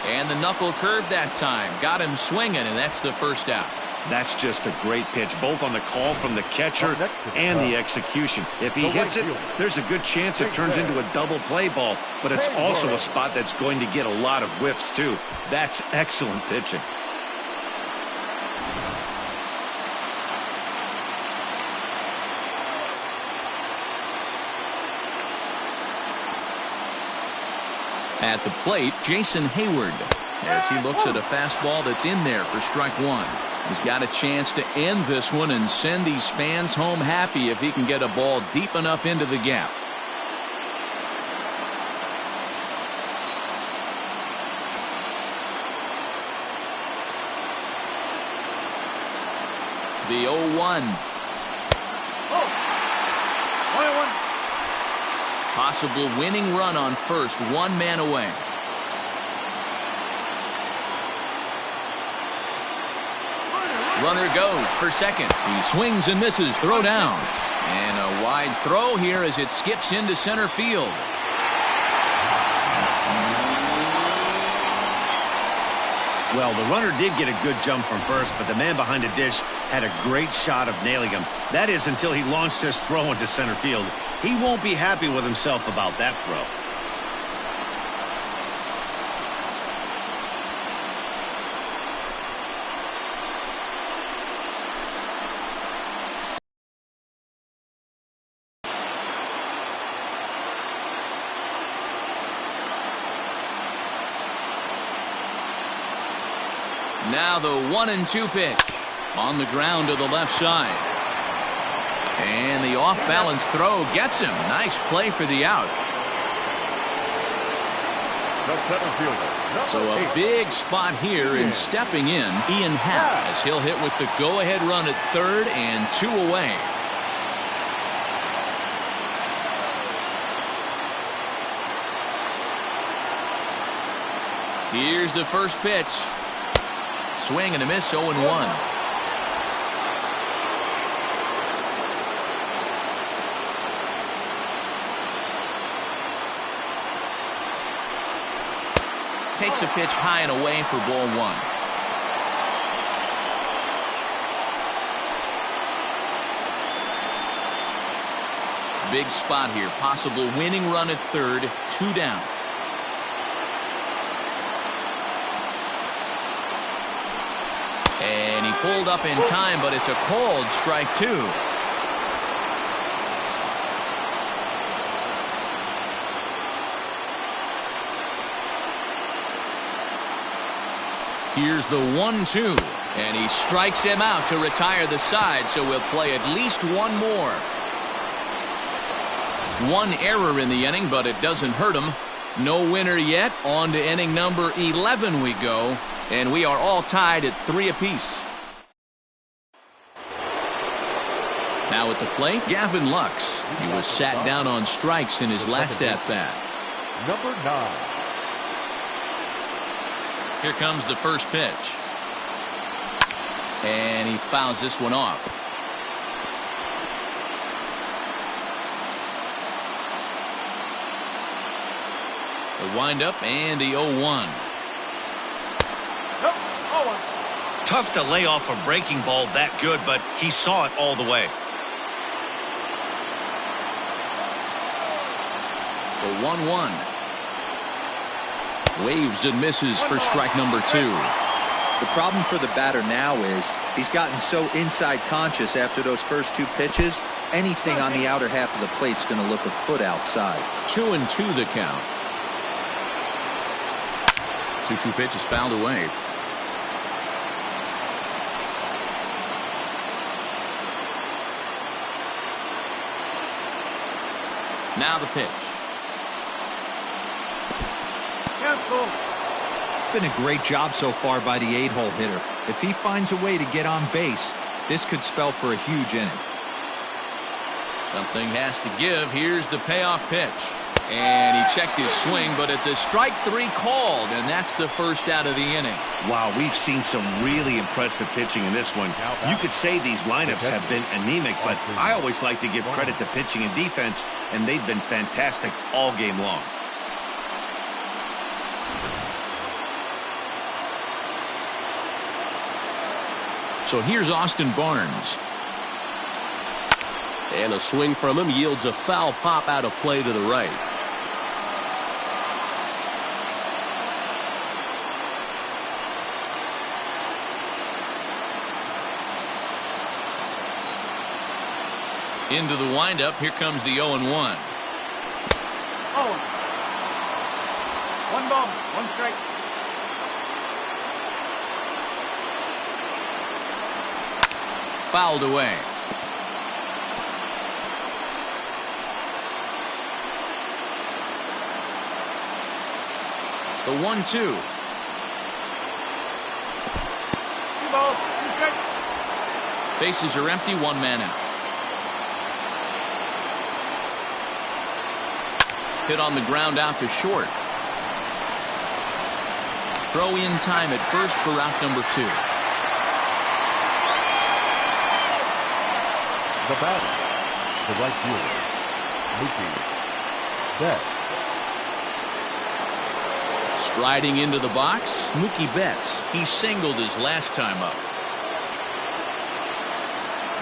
And the knuckle curve that time. Got him swinging, and that's the first out. That's just a great pitch, both on the call from the catcher and the execution. If he hits it, there's a good chance it turns into a double play ball, but it's also a spot that's going to get a lot of whiffs, too. That's excellent pitching. At the plate, Jason Hayward, as he looks at a fastball that's in there for strike one. He's got a chance to end this one and send these fans home happy if he can get a ball deep enough into the gap. The 0-1. Possible winning run on first, one man away. Runner goes for second. He swings and misses. Throw down. And a wide throw here as it skips into center field. Well, the runner did get a good jump from first, but the man behind the dish had a great shot of nailing him. That is until he launched his throw into center field. He won't be happy with himself about that throw. Now the 1-2 pitch on the ground to the left side. And the off-balance throw gets him. Nice play for the out. So a big spot here, and stepping in, Ian Happ, as he'll hit with the go-ahead run at third and 2 away. Here's the first pitch. Swing and a miss, 0-1. Takes a pitch high and away for ball one. Big spot here. Possible winning run at third. 2 down. And he pulled up in time, but it's a called strike 2. Here's the 1-2, and he strikes him out to retire the side, so we'll play at least one more. One error in the inning, but it doesn't hurt him. No winner yet. On to inning number 11 we go, and we are all tied at 3 apiece. Now at the plate, Gavin Lux. He was sat down on strikes in his last at-bat. Number 9. Here comes the first pitch. And he fouls this one off. The windup and the 0-1. Tough to lay off a breaking ball that good, but he saw it all the way. The 1-1. Waves and misses for strike number 2. The problem for the batter now is he's gotten so inside conscious after those first 2 pitches. Anything on the outer half of the plate's going to look a foot outside. 2-2 the count. 2-2 pitch is fouled away. Now the pitch. It's been a great job so far by the 8-hole hitter. If he finds a way to get on base, this could spell for a huge inning. Something has to give. Here's the payoff pitch. And he checked his swing, but it's a strike 3 called, and that's the first out of the inning. Wow, we've seen some really impressive pitching in this one. You could say these lineups have been anemic, but I always like to give credit to pitching and defense, and they've been fantastic all game long. So here's Austin Barnes. And a swing from him yields a foul pop out of play to the right. Into the windup. Here comes the 0-1. Oh. 1 ball, 1 strike. Fouled away. The 1-2. 2 balls, 2 strikes. Bases are empty. 1 man out. Hit on the ground out to short. Throw in time at first for out number 2. The batter, the right fielder, Mookie Betts. Striding into the box, Mookie Betts. He singled his last time up.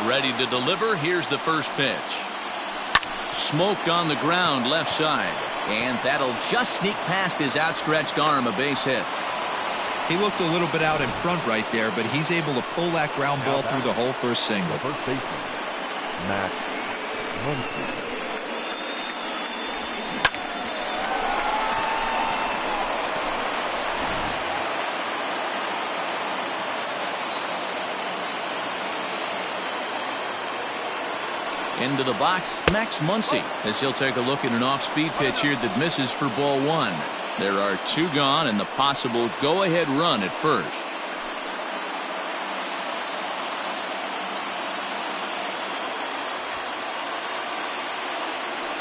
Ready to deliver. Here's the first pitch. Smoked on the ground left side. And that'll just sneak past his outstretched arm, a base hit. He looked a little bit out in front right there, but he's able to pull that ground ball through the hole for a single. The first baseman, Matt Muncie. Into the box, Max Muncie, as he'll take a look at an off-speed pitch here that misses for ball 1. There are 2 gone and the possible go-ahead run at first.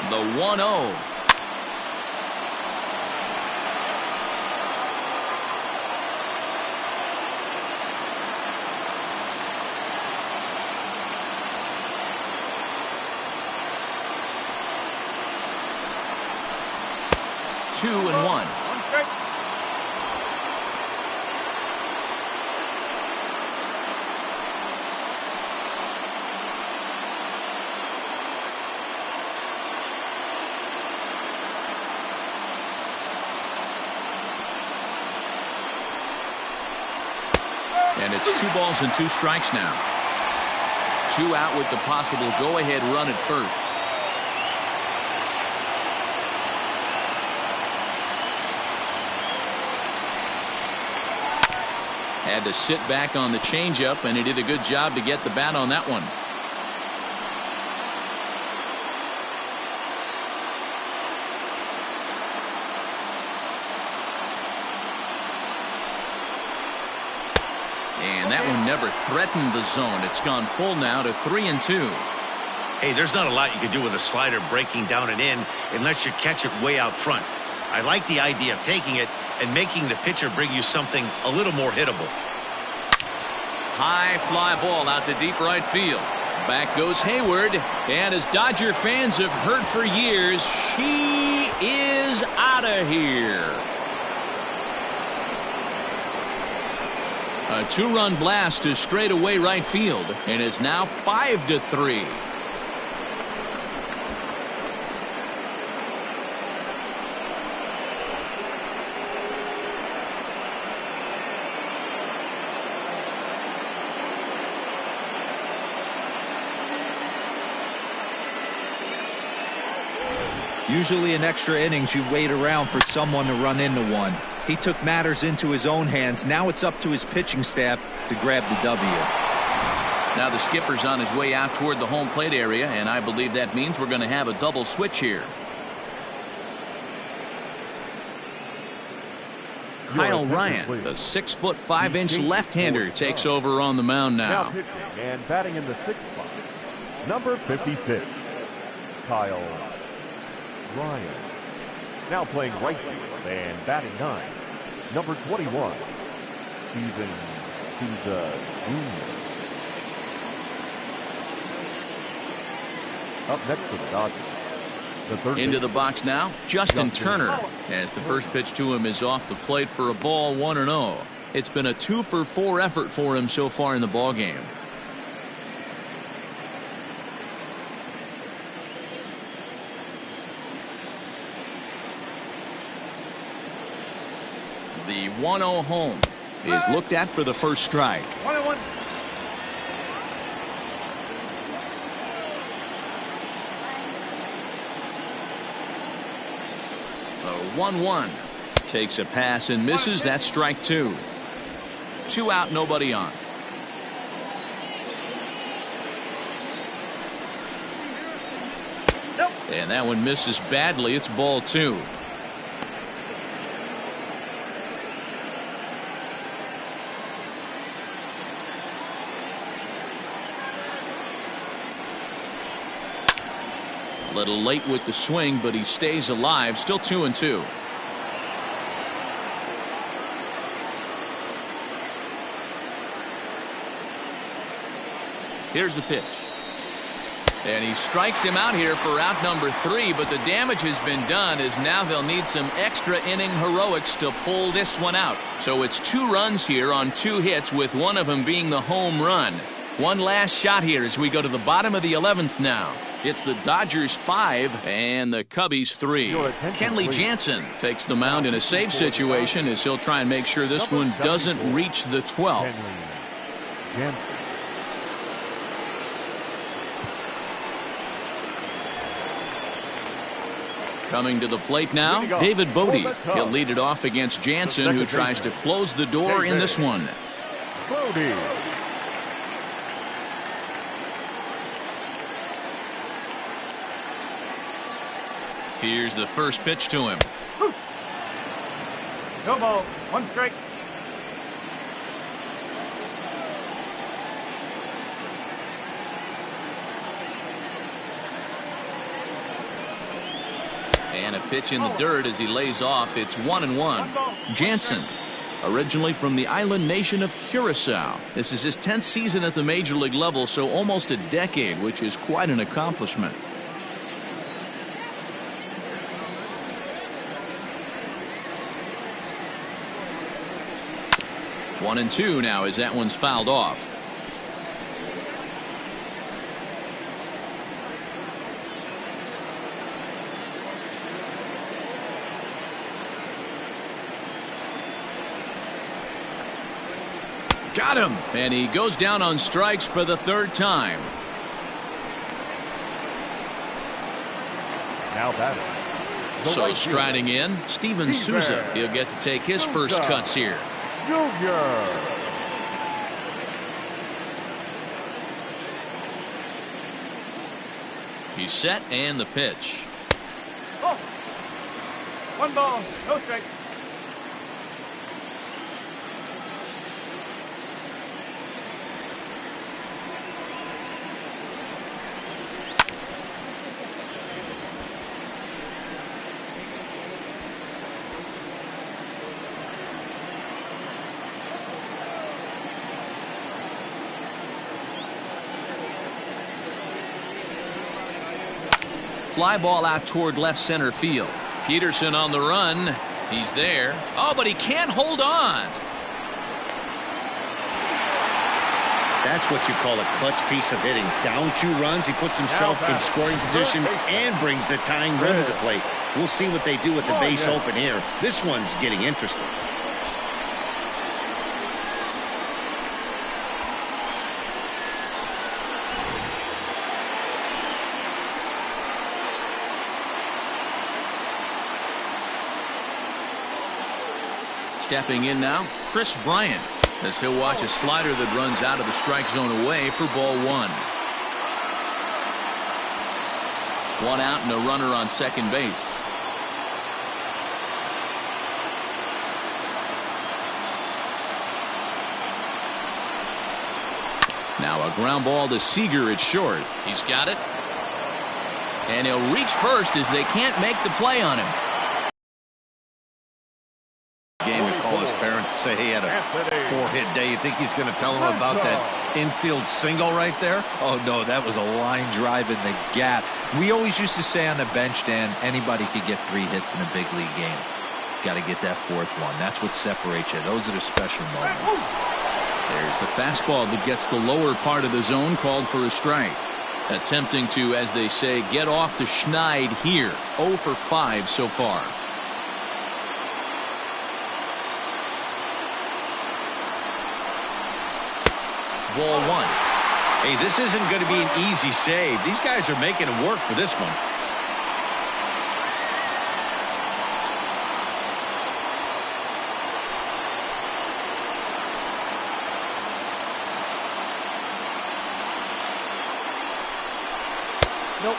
The 1-0. Two and 1. 1 strike. And it's 2 balls and 2 strikes now. 2 out with the possible go-ahead run at first. Had to sit back on the changeup, and he did a good job to get the bat on that one. And that one never threatened the zone. It's gone full now to 3-2. Hey, there's not a lot you can do with a slider breaking down and in unless you catch it way out front. I like the idea of taking it and making the pitcher bring you something a little more hittable. High fly ball out to deep right field. Back goes Hayward, and as Dodger fans have heard for years, she is out of here. A 2-run blast to straightaway right field, and is now 5-3. Usually in extra innings, you wait around for someone to run into one. He took matters into his own hands. Now it's up to his pitching staff to grab the W. Now the skipper's on his way out toward the home plate area, and I believe that means we're going to have a double switch here. Kyle Bryant, the 6'5" left-hander, takes over on the mound now. Now pitching and batting in the 6th spot, number 56, Kyle Bryant. Now playing right field and batting 9, number 21, Steven Souza Jr. Up next for the Dodgers, the third Into the box now, Justin Turner, as the first pitch to him is off the plate for a ball, 1-0. It's been a 2-for-4 effort for him so far in the ballgame. The 1-0 home is looked at for the first strike. 1-1. The 1-1 takes a pass and misses. That's strike 2. 2 out, nobody on. And that one misses badly. It's ball 2. A little late with the swing, but he stays alive. Still 2-2. Here's the pitch. And he strikes him out here for out number 3, but the damage has been done as now they'll need some extra inning heroics to pull this one out. So it's 2 runs here on 2 hits, with one of them being the home run. One last shot here as we go to the bottom of the 11th now. It's the Dodgers 5 and the Cubbies 3. Kenley Jansen takes the mound in a safe situation as he'll try and make sure this one doesn't reach the 12th. Coming to the plate now, David Bodie. He'll lead it off against Jansen, who tries to close the door in this one. Here's the first pitch to him. No ball. 1 strike. And a pitch in the dirt as he lays off. It's 1-1. Jansen, originally from the island nation of Curacao. This is his 10th season at the major league level, so almost a decade, which is quite an accomplishment. One and 2 now as that one's fouled off. Got him, and he goes down on strikes for the 3rd time. Now batting. So striding in, Steven Souza. He'll get to take his first cuts here. Junior. He's set, and the pitch. Oh. 1 ball. No strike. Fly ball out toward left center field. Pederson on the run. He's there. Oh, but he can't hold on. That's what you call a clutch piece of hitting. Down 2 runs, he puts himself in scoring position and brings the tying run to the plate. We'll see what they do with the base open here. This one's getting interesting. Stepping in now, Chris Bryant, as he'll watch a slider that runs out of the strike zone away for ball 1. 1 out and a runner on second base. Now a ground ball to Seager at short. He's got it. And he'll reach first as they can't make the play on him. Say he had a 4-hit day. You think he's going to tell him about that infield single right there? Oh no, that was a line drive in the gap. We always used to say on the bench, Dan, anybody could get 3 hits in a big league game. got to get that fourth one. That's what separates you. Those are the special moments. There's the fastball that gets the lower part of the zone, called for a strike. Attempting to, as they say, get off the schneid here. 0 for 5 so far. Ball 1. Hey, this isn't going to be an easy save. These guys are making it work for this one.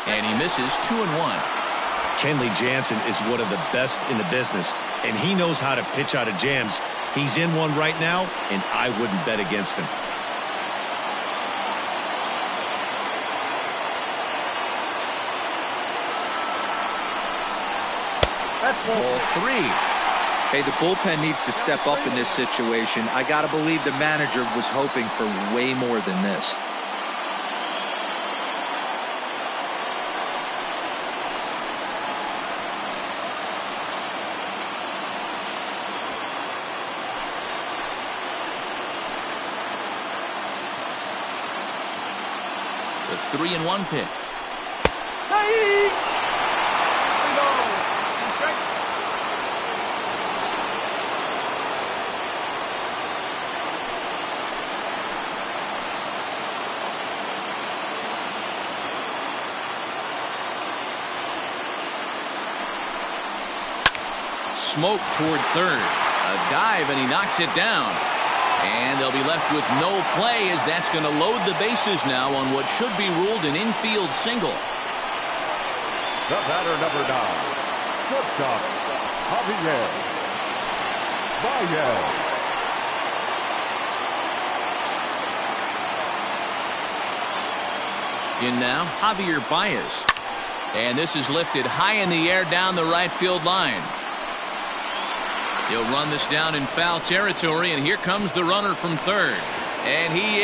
And he misses 2-1. Kenley Jansen is one of the best in the business, and he knows how to pitch out of jams. He's in one right now, and I wouldn't bet against him. Ball 3. Hey, the bullpen needs to step up in this situation. I got to believe the manager was hoping for way more than this. The 3-1 pitch. Hey! No. Strike. Smoke toward third. A dive, and he knocks it down. And they'll be left with no play, as that's going to load the bases now on what should be ruled an infield single. The batter, number 9, shortstop, Javier Bryant. In now, Javier Baez. And this is lifted high in the air down the right field line. He'll run this down in foul territory, and here comes the runner from third. And he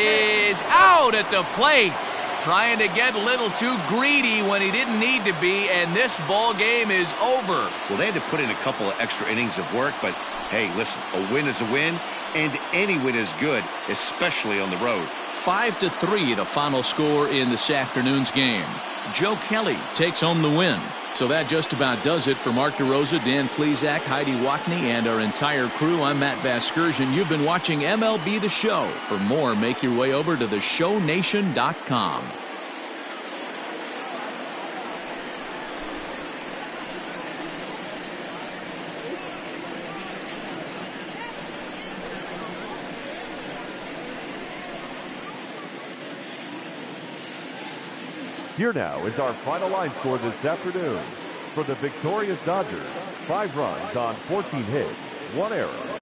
is out at the plate, trying to get a little too greedy when he didn't need to be, and this ball game is over. Well, they had to put in a couple of extra innings of work, but hey, listen, a win is a win, and any win is good, especially on the road. 5-3, the final score in this afternoon's game. Joe Kelly takes home the win. So that just about does it for Mark DeRosa, Dan Plesac, Heidi Watney, and our entire crew. I'm Matt Vasgersian. You've been watching MLB The Show. For more, make your way over to theshownation.com. Here now is our final line score this afternoon. For the victorious Dodgers, 5 runs on 14 hits, 1 error.